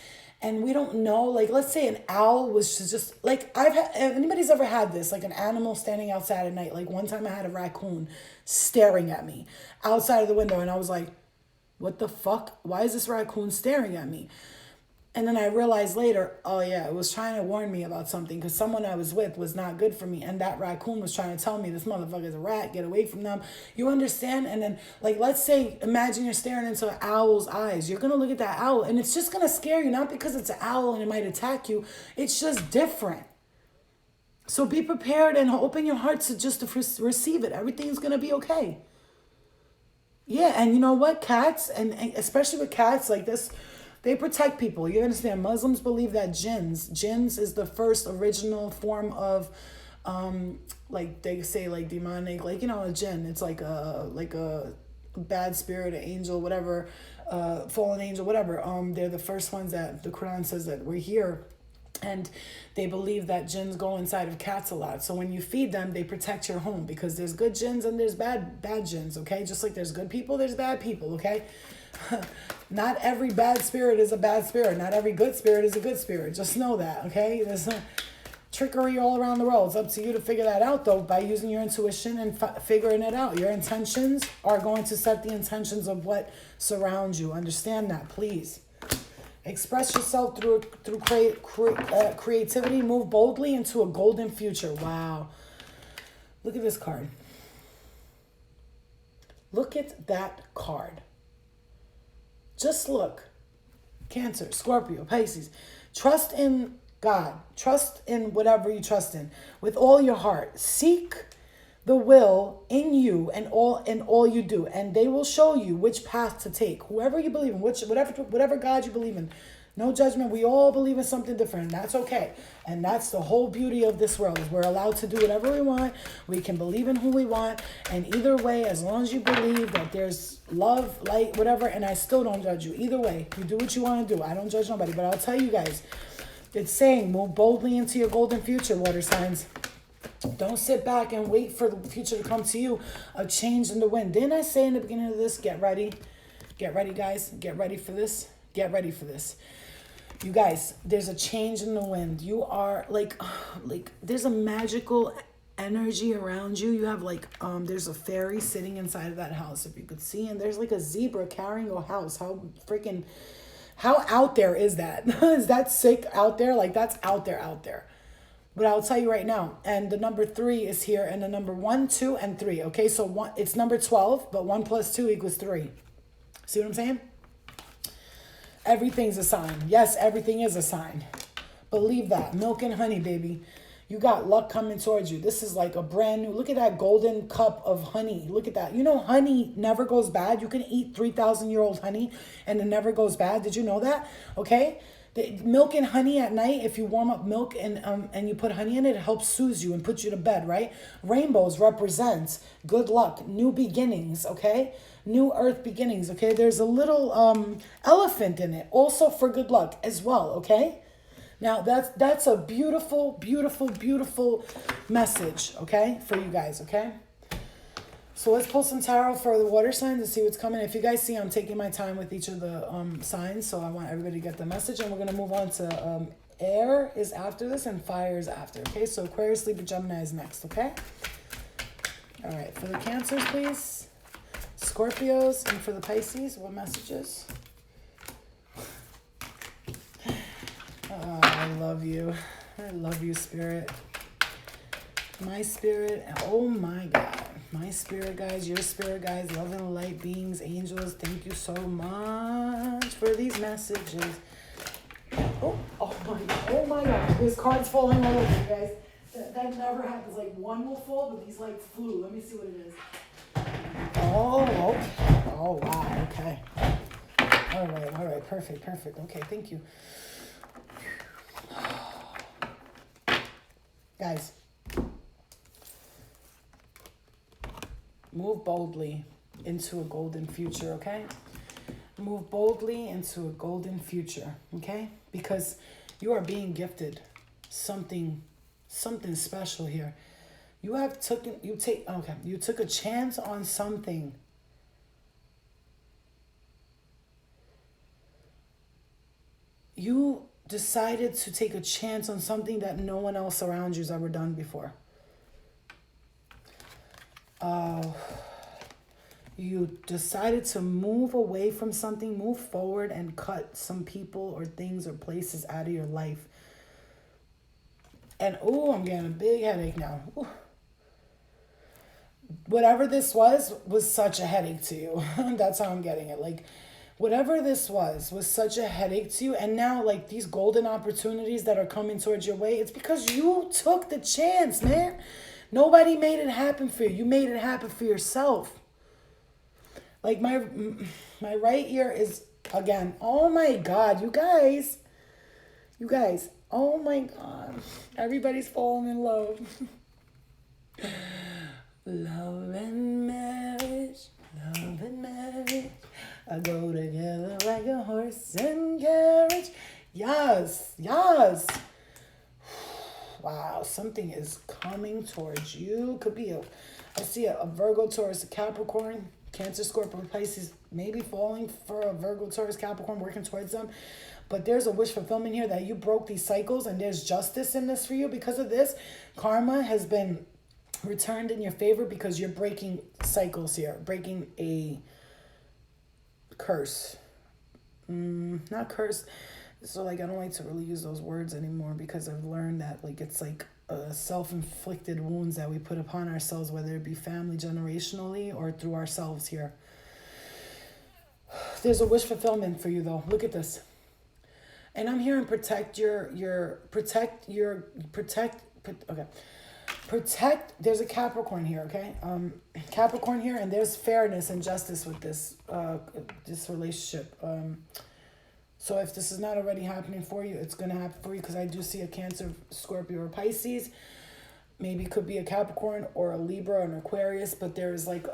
and we don't know, like let's say an owl was just like, anybody's ever had this, like an animal standing outside at night. Like one time I had a raccoon staring at me outside of the window, and I was like, what the fuck? Why is this raccoon staring at me? And then I realized later, oh yeah, it was trying to warn me about something because someone I was with was not good for me. And that raccoon was trying to tell me, this motherfucker's a rat, get away from them. You understand? And then, like, let's say, imagine you're staring into an owl's eyes. You're going to look at that owl and it's just going to scare you, not because it's an owl and it might attack you. It's just different. So be prepared and open your heart to just receive it. Everything's going to be okay. Yeah, and you know what? Cats, and especially with cats like this, they protect people. You understand? Muslims believe that jinns is the first original form of like they say, like demonic, like, you know, a jinn. It's like a bad spirit, an angel, whatever, fallen angel, whatever. They're the first ones that the Quran says that we're here. And they believe that jinns go inside of cats a lot. So when you feed them, they protect your home, because there's good jinns and there's bad jinns, okay? Just like there's good people, there's bad people, okay? Not every bad spirit is a bad spirit. Not every good spirit is a good spirit. Just know that, okay? There's trickery all around the world. It's up to you to figure that out, though, by using your intuition and figuring it out. Your intentions are going to set the intentions of what surrounds you. Understand that, please. Express yourself through creativity. Move boldly into a golden future. Wow. Look at this card. Look at that card. Just look. Cancer, Scorpio, Pisces. Trust in God. Trust in whatever you trust in. With all your heart. Seek the will in you and all you do, and they will show you which path to take. Whoever you believe in, whatever God you believe in, no judgment. We all believe in something different, and that's okay. And that's the whole beauty of this world, is we're allowed to do whatever we want. We can believe in who we want, and either way, as long as you believe that there's love, light, whatever, and I still don't judge you. Either way, you do what you want to do. I don't judge nobody, but I'll tell you guys, it's saying move boldly into your golden future, water signs. Don't sit back and wait for the future to come to you. A change in the wind. Didn't I say in the beginning of this, get ready? Get ready, guys. Get ready for this. Get ready for this. You guys, there's a change in the wind. You are like there's a magical energy around you. You have like, there's a fairy sitting inside of that house, if you could see. And there's like a zebra carrying a house. How out there is that? Is that sick out there? Like, that's out there. But I'll tell you right now, and the number 3 is here, and the number 1, 2, and 3. Okay, so it's number 12, but 1 plus 2 equals 3. See what I'm saying? Everything's a sign. Yes, everything is a sign. Believe that. Milk and honey, baby. You got luck coming towards you. This is like a brand new, look at that golden cup of honey. Look at that. You know, honey never goes bad. You can eat 3,000-year-old honey and it never goes bad. Did you know that? Okay. The milk and honey at night, if you warm up milk and you put honey in it, it helps soothe you and put you to bed, right? Rainbows represent good luck, new beginnings, okay? New earth beginnings, okay? There's a little elephant in it, also for good luck as well, okay? Now, that's a beautiful, beautiful, beautiful message, okay, for you guys, okay? So let's pull some tarot for the water signs and see what's coming. If you guys see, I'm taking my time with each of the signs, so I want everybody to get the message. And we're going to move on to air is after this and fire is after, okay? So Aquarius, Libra, Gemini is next, okay? All right, for the Cancers, please. Scorpios, and for the Pisces, what messages? Oh, I love you. I love you, Spirit. My Spirit, oh my God. My Spirit guys, your Spirit guys, love and light beings, angels, thank you so much for these messages. Oh my God. This card's falling all over, you guys. That never happens. Like, one will fall, but these like flew. Let me see what it is. Oh, okay. Oh, wow, okay. All right, perfect. Okay, thank you. Guys, move boldly into a golden future, okay? Move boldly into a golden future, okay? Because you are being gifted something special here. You took a chance on something. You decided to take a chance on something that no one else around you has ever done before. You decided to move away from something, move forward and cut some people or things or places out of your life. And, I'm getting a big headache now. Ooh. Whatever this was such a headache to you. That's how I'm getting it. Like, whatever this was such a headache to you. And now, like, these golden opportunities that are coming towards your way, it's because you took the chance, man. Nobody made it happen for you. You made it happen for yourself. Like, my right ear is, again, oh my God, you guys, oh my God, everybody's falling in love. Love and marriage, love and marriage, I go together like a horse and carriage. Yes, yes. Wow, something is coming towards you. Could be I see a Virgo, Taurus, a Capricorn, Cancer, Scorpio, Pisces, maybe falling for a Virgo, Taurus, Capricorn, working towards them. But there's a wish fulfillment here that you broke these cycles and there's justice in this for you. Because of this, karma has been returned in your favor because you're breaking cycles here, breaking a curse. Not curse. So like I don't like to really use those words anymore because I've learned that like it's like self-inflicted wounds that we put upon ourselves, whether it be family, generationally, or through ourselves here. There's a wish fulfillment for you though. Look at this. And I'm hearing protect, there's a Capricorn here, okay? Capricorn here, and there's fairness and justice with this this relationship. So if this is not already happening for you, it's going to happen for you because I do see a Cancer, Scorpio, or Pisces. Maybe it could be a Capricorn or a Libra or an Aquarius, but there's like,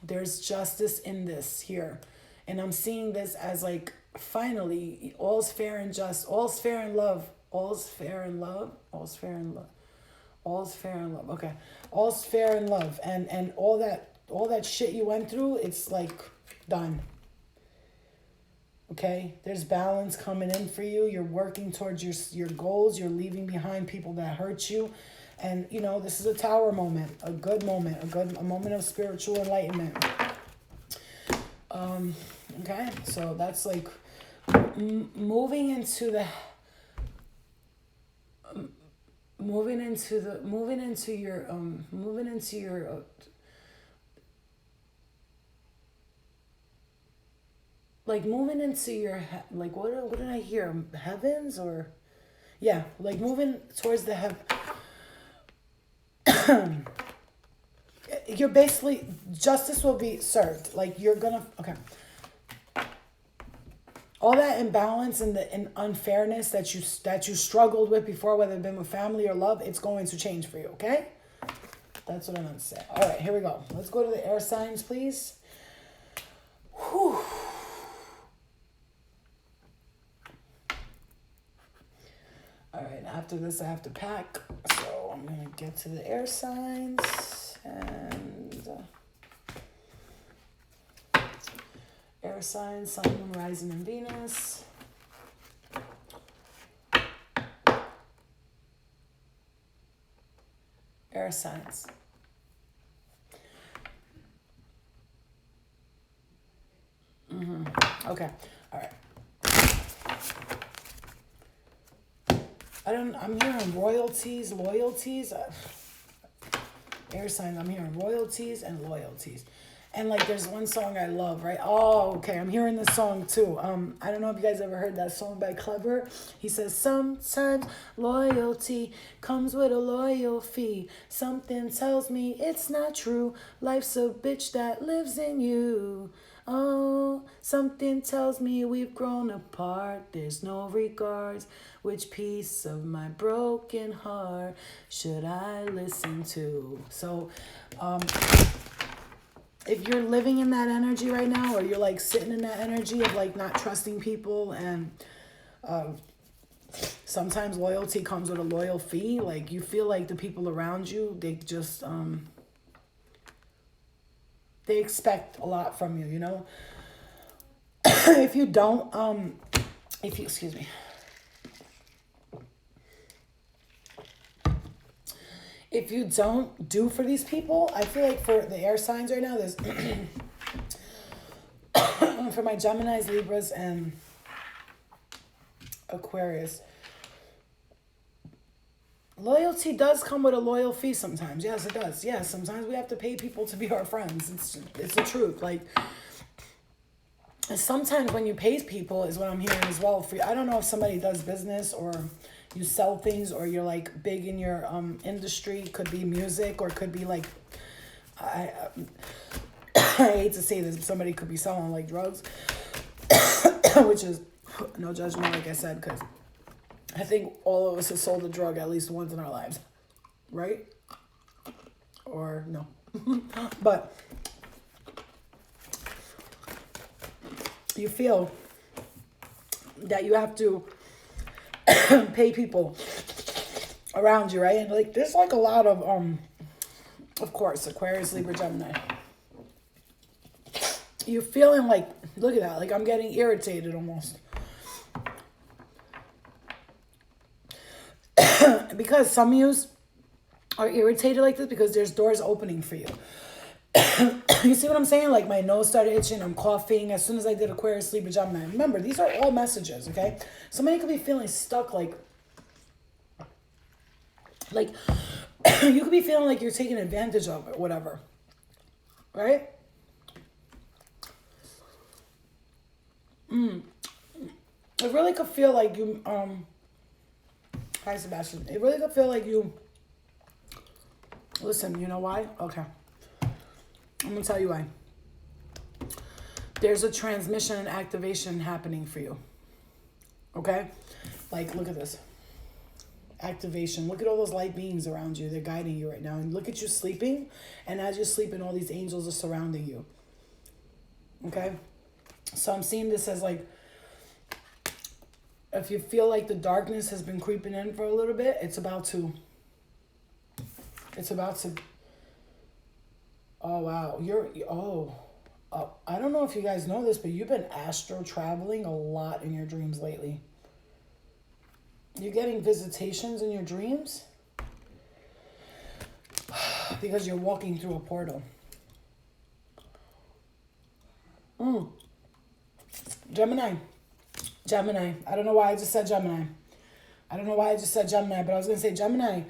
there's justice in this here. And I'm seeing this as like, finally, all's fair and just, all's fair in love, all's fair in love, all's fair in love. All's fair in love. Okay. All's fair in love. And all that shit you went through, it's like done. Okay? There's balance coming in for you. You're working towards your goals. You're leaving behind people that hurt you. And, you know, this is a tower moment, a good moment, a moment of spiritual enlightenment. Okay? So that's like moving into your like what did I hear, heavens, or yeah, like moving towards the heaven. You're basically, justice will be served, like you're gonna, okay, all that imbalance and the unfairness that you struggled with before, whether it been with family or love, it's going to change for you, okay? That's what I meant to say. All right, here we go. Let's go to the air signs, please. Whew. All right, after this I have to pack, so I'm going to get to the air signs. And air signs, Sun, Moon, Rising, and Venus. Air signs. Okay, all right. I'm hearing royalties, loyalties. Air signs, I'm hearing royalties and loyalties. And like there's one song I love, right? Oh, okay, I'm hearing this song too. I don't know if you guys ever heard that song by Clever. He says, sometimes loyalty comes with a loyal fee. Something tells me it's not true. Life's a bitch that lives in you. Oh, something tells me we've grown apart. There's no regards. Which piece of my broken heart should I listen to? So, if you're living in that energy right now, or you're like sitting in that energy of like not trusting people, and sometimes loyalty comes with a loyal fee. Like you feel like the people around you, they just, they expect a lot from you, you know? If you don't, excuse me. If you don't do for these people, I feel like for the air signs right now, there's for my Geminis, Libras, and Aquarius, loyalty does come with a loyal fee sometimes. Yes, it does. Yes, sometimes we have to pay people to be our friends. It's the truth. Like, sometimes when you pay people is what I'm hearing as well. For I don't know if somebody does business or you sell things, or you're like big in your industry. Could be music, or could be like, I hate to say this, somebody could be selling like drugs, which is no judgment, like I said, because I think all of us have sold a drug at least once in our lives, right? or no. But you feel that you have to pay people around you, right? And like there's like a lot of course, Aquarius, Libra, Gemini. You're feeling like, look at that, like I'm getting irritated almost. Because some of you are irritated like this because there's doors opening for you. You see what I'm saying? Like my nose started itching, I'm coughing as soon as I did Aquarius, Libra, Gemini. Remember, these are all messages, okay? Somebody could be feeling stuck like you could be feeling like you're taking advantage of it, whatever. Right? It really could feel like you, hi Sebastian. It really could feel like you, listen, you know why? Okay. I'm going to tell you why. There's a transmission and activation happening for you. Okay? Like, look at this. Activation. Look at all those light beings around you. They're guiding you right now. And look at you sleeping. And as you're sleeping, all these angels are surrounding you. Okay? So I'm seeing this as like, if you feel like the darkness has been creeping in for a little bit, it's about to, oh wow, I don't know if you guys know this, but you've been astro traveling a lot in your dreams lately. You're getting visitations in your dreams because you're walking through a portal. Gemini. I don't know why I just said Gemini. But I was going to say Gemini.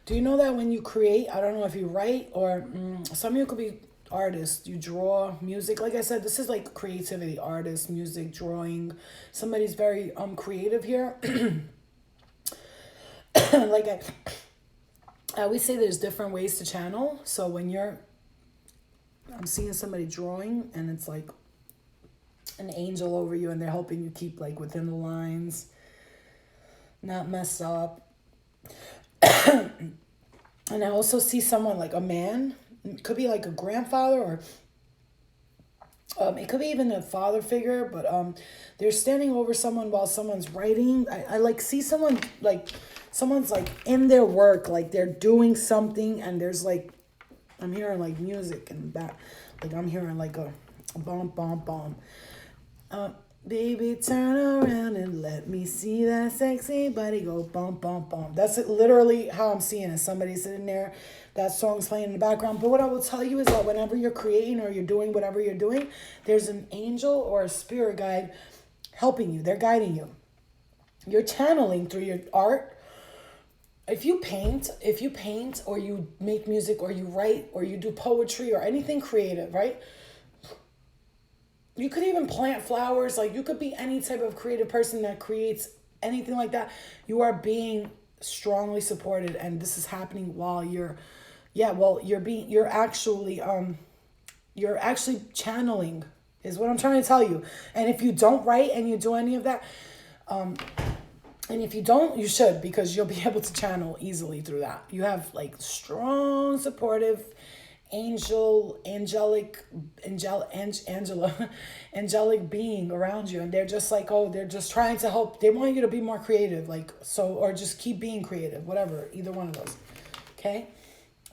Do you know that when you create, I don't know if you write or some of you could be artists. You draw music. Like I said, this is like creativity, artists, music, drawing. Somebody's very creative here. Like I always say there's different ways to channel. So when I'm seeing somebody drawing and it's like an angel over you and they're helping you keep like within the lines, not mess up. And I also see someone like a man. It could be like a grandfather or it could be even a father figure, but they're standing over someone while someone's writing. I like see someone like someone's like in their work, like they're doing something, and there's like I'm hearing like music and that, like I'm hearing like a bomb. Baby, turn around and let me see that sexy body go bump. That's literally how I'm seeing it. Somebody's sitting there, that song's playing in the background. But what I will tell you is that whenever you're creating or you're doing whatever you're doing, there's an angel or a spirit guide helping you. They're guiding you. You're channeling through your art. If you paint or you make music or you write or you do poetry or anything creative, right? You could even plant flowers. Like you could be any type of creative person that creates anything like that. You are being strongly supported, and this is happening while you're actually channeling is what I'm trying to tell you. And if you don't write and you do any of that, and if you don't, you should, because you'll be able to channel easily through that. You have like strong, supportive angelic being around you, and they're just like, they're just trying to help. They want you to be more creative, like so, or just keep being creative, whatever, either one of those. Okay.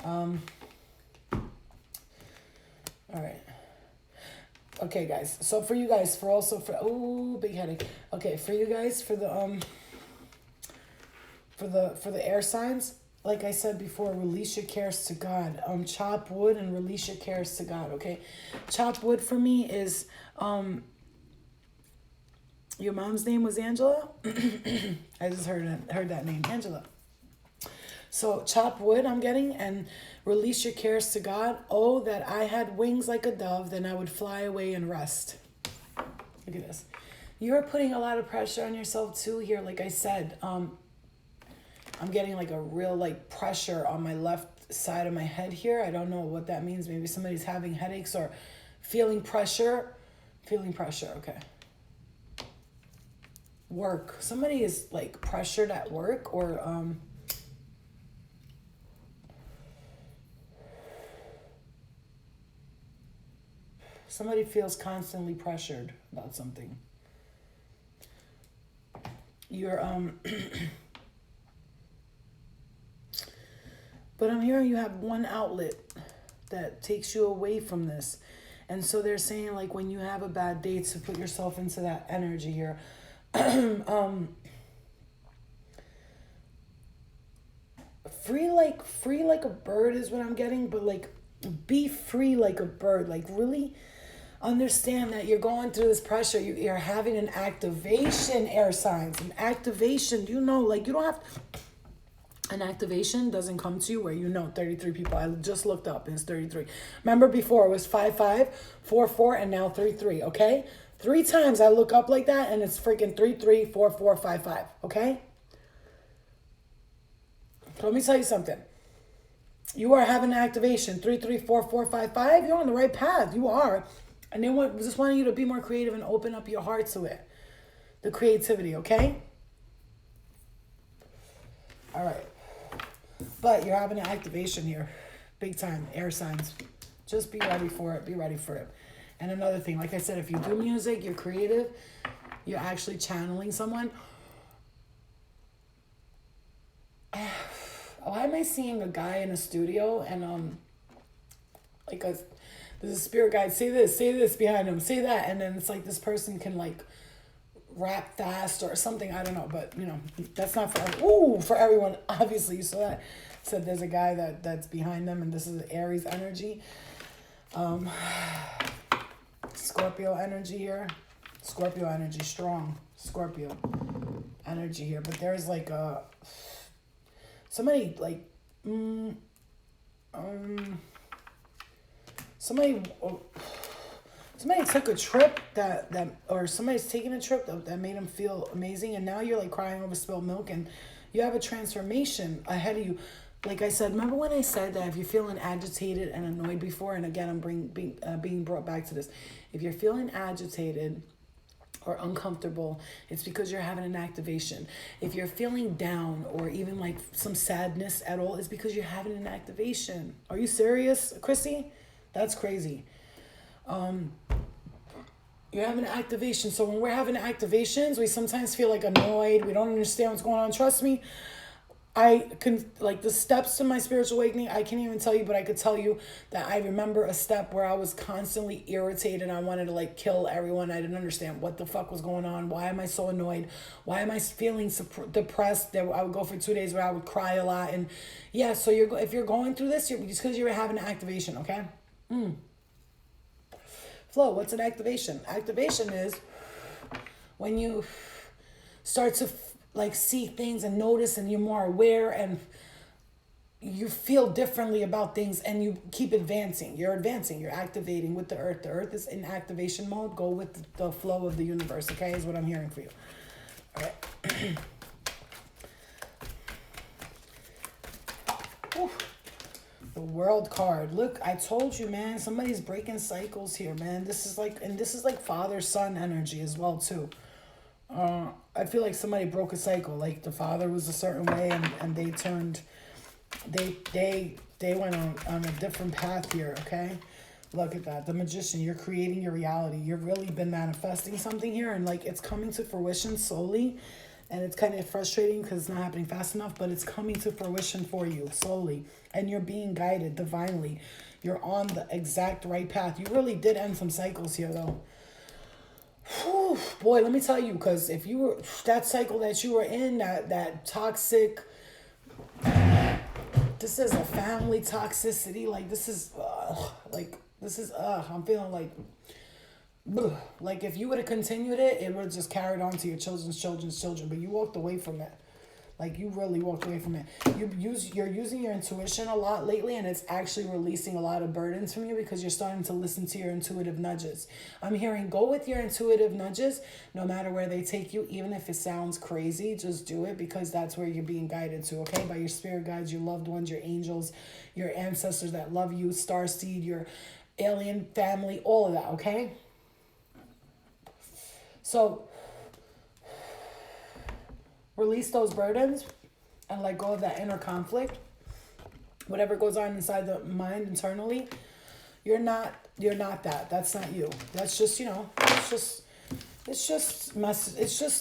All right. Okay, guys. So for you guys, big headache. Okay, for you guys, for the air signs. Like I said before, release your cares to God. Chop wood and release your cares to God, okay? Chop wood for me is, your mom's name was Angela? I just heard that name, Angela. So chop wood I'm getting, and release your cares to God. Oh, that I had wings like a dove, then I would fly away and rest. Look at this. You're putting a lot of pressure on yourself too here, like I said. I'm getting like a real like pressure on my left side of my head here. I don't know what that means. Maybe somebody's having headaches or feeling pressure. Okay. Work. Somebody is like pressured at work, or Somebody feels constantly pressured about something. You're, but I'm hearing you have one outlet that takes you away from this. And so they're saying, like, when you have a bad day, to put yourself into that energy here. Free like a bird is what I'm getting, but like be free like a bird. Like really understand that you're going through this pressure. You're having an activation, air signs. An activation, like you don't have... An activation doesn't come to you where 33 people. I just looked up and it's 33. Remember before it was 55, 44, and now 33, okay? 3 times I look up like that and it's freaking 33, 44, 55, okay? So let me tell you something. You are having an activation, 33, 44, 55. You're on the right path. You are. And they just wanting you to be more creative and open up your heart to it. The creativity, okay? All right. But you're having an activation here. Big time. Air signs. Just be ready for it. Be ready for it. And another thing, like I said, if you do music, you're creative, you're actually channeling someone. Why am I seeing a guy in a studio and there's a spirit guide, say this behind him, say that, and then it's like this person can like rap fast or something, I don't know, but that's not for everyone, obviously. So that said, there's a guy that's behind them, and this is Aries energy, Scorpio energy here, Scorpio energy, strong Scorpio energy here, but there's like somebody like somebody took a trip or somebody's taking a trip that made them feel amazing, and now you're like crying over spilled milk, and you have a transformation ahead of you. Like I said, remember when I said that if you're feeling agitated and annoyed before, and again I'm being brought back to this, if you're feeling agitated or uncomfortable, it's because you're having an activation. If you're feeling down or even like some sadness at all, it's because you're having an activation. Are you serious, Chrissy? That's crazy. You're having an activation. So when we're having activations, we sometimes feel like annoyed. We don't understand what's going on. Trust me, I can, like the steps to my spiritual awakening, I can't even tell you, but I could tell you that I remember a step where I was constantly irritated. I wanted to like kill everyone. I didn't understand what the fuck was going on. Why am I so annoyed? Why am I feeling depressed? That I would go for 2 days where I would cry a lot. And yeah, so if you're going through this, it's because you're having an activation, okay? Flo, what's an activation? Activation is when you start to like see things and notice, and you're more aware, and you feel differently about things, and you keep advancing. You're advancing. You're activating with the earth. The earth is in activation mode. Go with the flow of the universe, okay, is what I'm hearing for you. All right. The World card. Look, I told you, man, somebody's breaking cycles here, man. This is like father-son energy as well, too. I feel like somebody broke a cycle. Like the father was a certain way, and they turned, they went on a different path here, okay? Look at that. The Magician, you're creating your reality. You've really been manifesting something here, and like it's coming to fruition slowly. And it's kind of frustrating because it's not happening fast enough, but it's coming to fruition for you slowly. And you're being guided divinely. You're on the exact right path. You really did end some cycles here, though. Whew, boy, let me tell you, because if you were, that cycle that you were in, that toxic, this is a family toxicity. Like, this is, I'm feeling like if you would have continued it, it would have just carried on to your children's children, but you walked away from it. Like, you really walked away from it. You're using your intuition a lot lately, and it's actually releasing a lot of burdens from you because you're starting to listen to your intuitive nudges. I'm hearing go with your intuitive nudges no matter where they take you, even if it sounds crazy, just do it because that's where you're being guided to, okay? By your spirit guides, your loved ones, your angels, your ancestors that love you, starseed, your alien family, all of that, okay? So, release those burdens and let go of that inner conflict. Whatever goes on inside the mind internally, You're not that. That's not you. That's just, it's just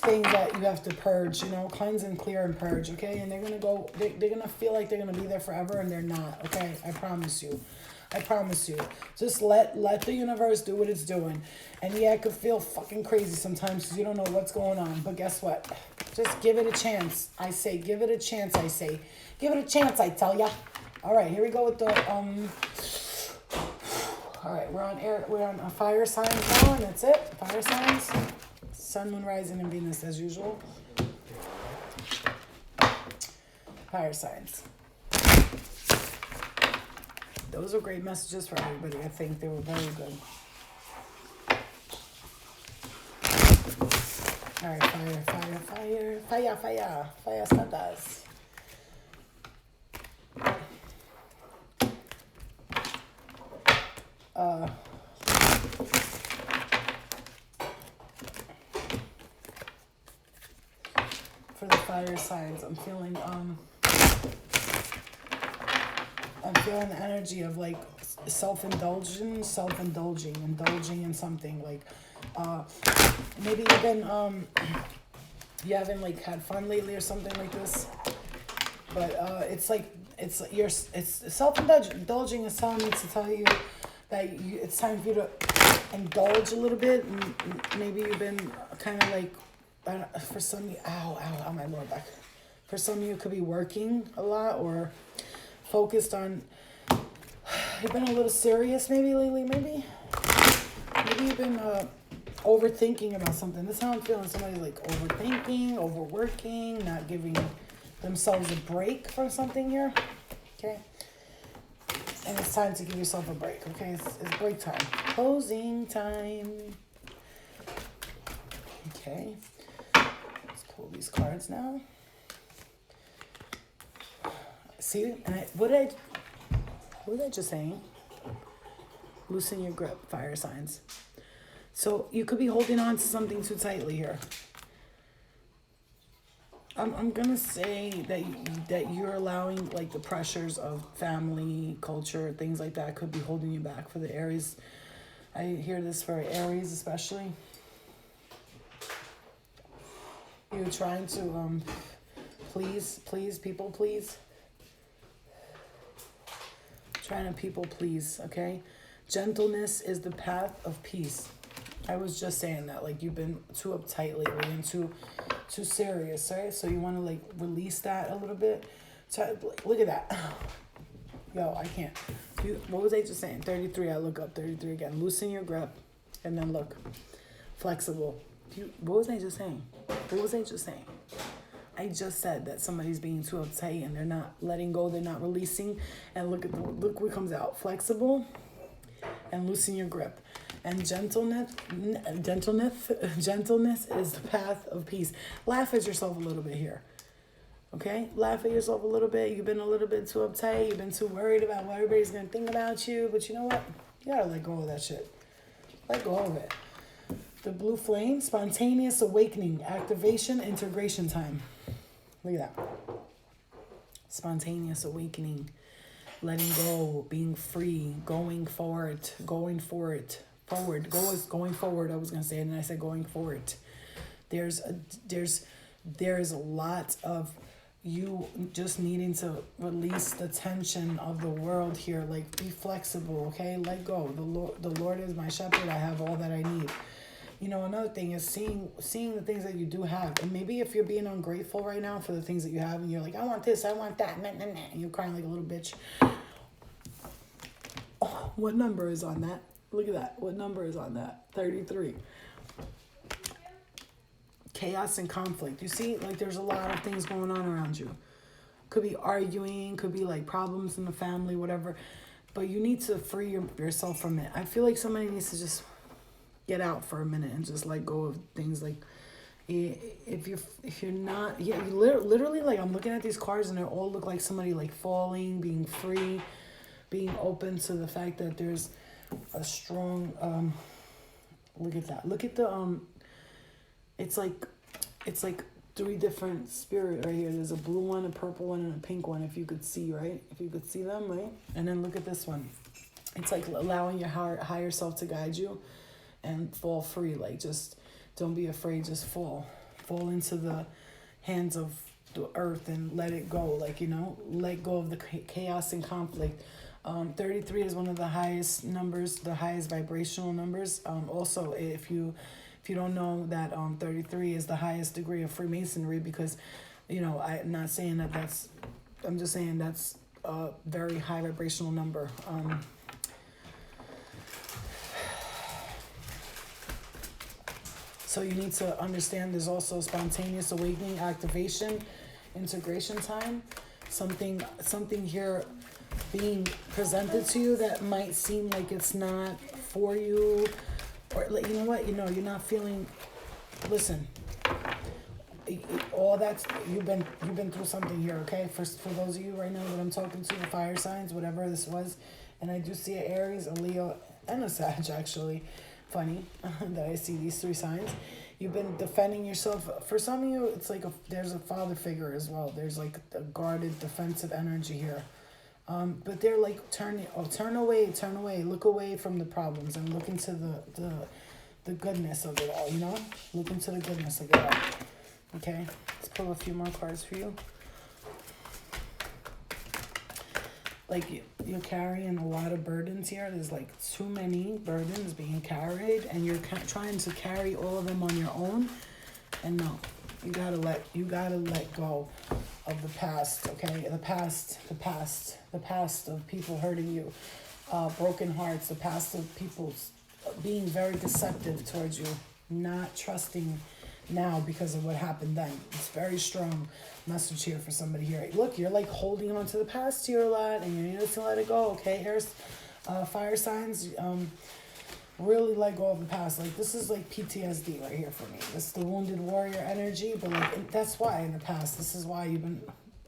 things that you have to purge, cleanse and clear and purge, okay? And they're gonna feel like they're gonna be there forever, and they're not, okay? I promise you. Just let the universe do what it's doing. And yeah, it could feel fucking crazy sometimes because you don't know what's going on. But guess what? Just give it a chance. I say, give it a chance. Give it a chance, I tell ya. All right, here we go with the All right, we're on a fire sign now, and that's it. Fire signs. Sun, Moon, Rising, and Venus as usual. Fire signs. Those are great messages for everybody. I think they were very good. All right, fire starters. For the fire signs, I'm feeling the energy of like indulging in something, like maybe you've been you haven't like had fun lately or something like this, but it's self-indulging is telling me to tell you that it's time for you to indulge a little bit. And maybe you've been kind of like, for some of you, ow, my lower back. For some of you, it could be working a lot or focused on, you've been a little serious maybe lately, maybe you've been overthinking about something. This is how I'm feeling. Somebody like overthinking, overworking, not giving themselves a break from something here, okay? And it's time to give yourself a break, okay? It's break time. Closing time. Okay. Let's pull these cards now. See, what was I just saying? Loosen your grip, fire signs. So you could be holding on to something too tightly here. I'm gonna say that you're allowing like the pressures of family, culture, things like that could be holding you back. For the Aries, I hear this for Aries especially. You're trying to please, people please. Trying to people please, okay? Gentleness is the path of peace. I was just saying that, like, you've been too uptight lately and too serious, right? So you want to like release that a little bit. So look at that. Yo, I can't. What was I just saying? 33. I look up 33 again. Loosen your grip, and then look flexible. What was I just saying? I just said that somebody's being too uptight and they're not letting go. They're not releasing. And look what comes out. Flexible and loosen your grip. And gentleness is the path of peace. Laugh at yourself a little bit here. Okay? Laugh at yourself a little bit. You've been a little bit too uptight. You've been too worried about what everybody's going to think about you. But you know what? You got to let go of that shit. Let go of it. The blue flame, spontaneous awakening, activation, integration time. Look at that. Spontaneous awakening. Letting go, being free, going forward. Forward. Going forward, I was going to say, and then I said going forward. There's a lot of you just needing to release the tension of the world here. Like, be flexible, okay? Let go. The Lord is my shepherd. I have all that I need. You know, another thing is seeing the things that you do have. And maybe if you're being ungrateful right now for the things that you have, and you're like, I want this, I want that, and you're crying like a little bitch. Oh, what number is on that? Look at that. What number is on that? 33. Chaos and conflict. You see, like, there's a lot of things going on around you. Could be arguing, could be like problems in the family, whatever. But you need to free yourself from it. I feel like somebody needs to just get out for a minute and just let go of things. Like, if you're not, you literally, like, I'm looking at these cards and they all look like somebody like falling, being free, being open to the fact that there's a strong, look at that. Look at the, it's like 3 different spirit right here. There's a blue one, a purple one, and a pink one, if you could see, right? If you could see them, right? And then look at this one. It's like allowing your higher self to guide you and fall free. Like, just don't be afraid. Just fall into the hands of the earth and let it go. Like, let go of the chaos and conflict. 33 is one of the highest numbers, the highest vibrational numbers. Also, if you don't know that 33 is the highest degree of Freemasonry, because I'm not saying I'm just saying that's a very high vibrational number. So you need to understand there's also spontaneous awakening, activation, integration time. Something here being presented to you that might seem like it's not for you, or like, you know what, you're not feeling. Listen, all that's you've been through something here, okay? For those of you right now that I'm talking to, the fire signs, whatever this was, and I do see an Aries, a Leo, and a Sag, actually. Funny that I see these 3 signs. You've been defending yourself. For some of you, it's like there's a father figure as well. There's like a guarded, defensive energy here. But they're like, turn away, look away from the problems and look into the goodness of it all, Look into the goodness of it all. Okay, let's pull a few more cards for you. Like, you're carrying a lot of burdens here. There's like too many burdens being carried, and you're trying to carry all of them on your own. And no, you gotta let go of the past. Okay, the past of people hurting you, broken hearts. The past of people being very deceptive towards you, not trusting now because of what happened then. It's very strong message here for somebody here. Look, you're like holding on to the past here a lot, and you need to let it go. Okay, here's fire signs. Really let go of the past. Like, this is like PTSD right here for me. This is the wounded warrior energy, but like, that's why in the past, this is why you've been,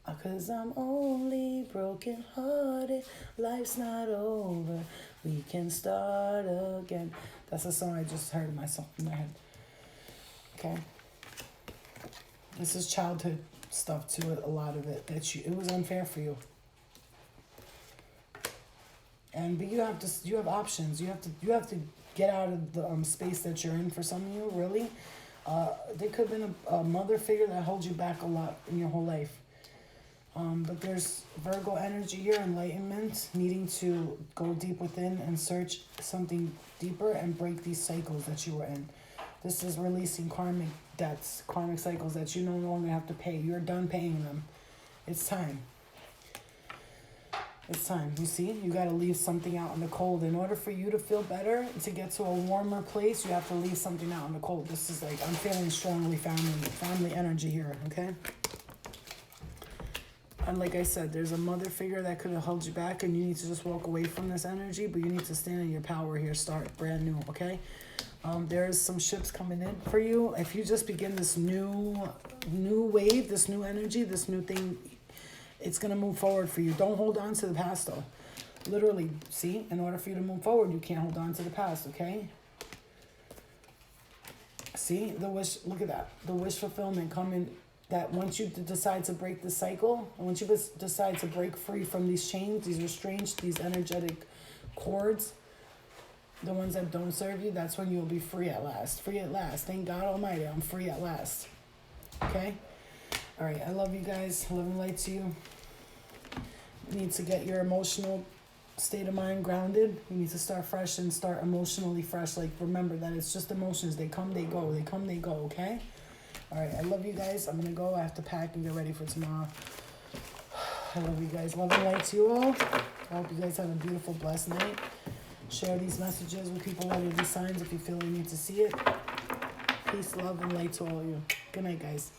because I'm only broken hearted, life's not over, we can start again. That's a song I just heard myself in my head. Okay, this is childhood stuff to it. A lot of it it was unfair for you, but you have options. You have to get out of the space that you're in. For some of you, really, there could have been a mother figure that holds you back a lot in your whole life. But there's Virgo energy here, enlightenment, needing to go deep within and search something deeper and break these cycles that you were in. This is releasing karmic debts, karmic cycles that you no longer have to pay. You're done paying them. It's time. It's time. You see, you got to leave something out in the cold. In order for you to feel better, to get to a warmer place, you have to leave something out in the cold. This is like, I'm feeling strongly family energy here, okay? And like I said, there's a mother figure that could have held you back, and you need to just walk away from this energy, but you need to stand in your power here, start brand new, okay? There's some ships coming in for you. If you just begin this new wave, this new energy, this new thing, it's going to move forward for you. Don't hold on to the past, though. Literally, see? In order for you to move forward, you can't hold on to the past, okay? See? The wish, look at that. The wish fulfillment coming, that once you decide to break the cycle, once you decide to break free from these chains, these restraints, these energetic cords, the ones that don't serve you, that's when you'll be free at last. Free at last. Thank God Almighty, I'm free at last. Okay? All right, I love you guys. Love and light to you. You need to get your emotional state of mind grounded. You need to start fresh and start emotionally fresh. Like, remember that it's just emotions. They come, they go. They come, they go, okay? All right, I love you guys. I'm going to go. I have to pack and get ready for tomorrow. I love you guys. Love and light to you all. I hope you guys have a beautiful, blessed night. Share these messages with people that are these signs if you feel you need to see it. Peace, love, and light to all of you. Good night, guys.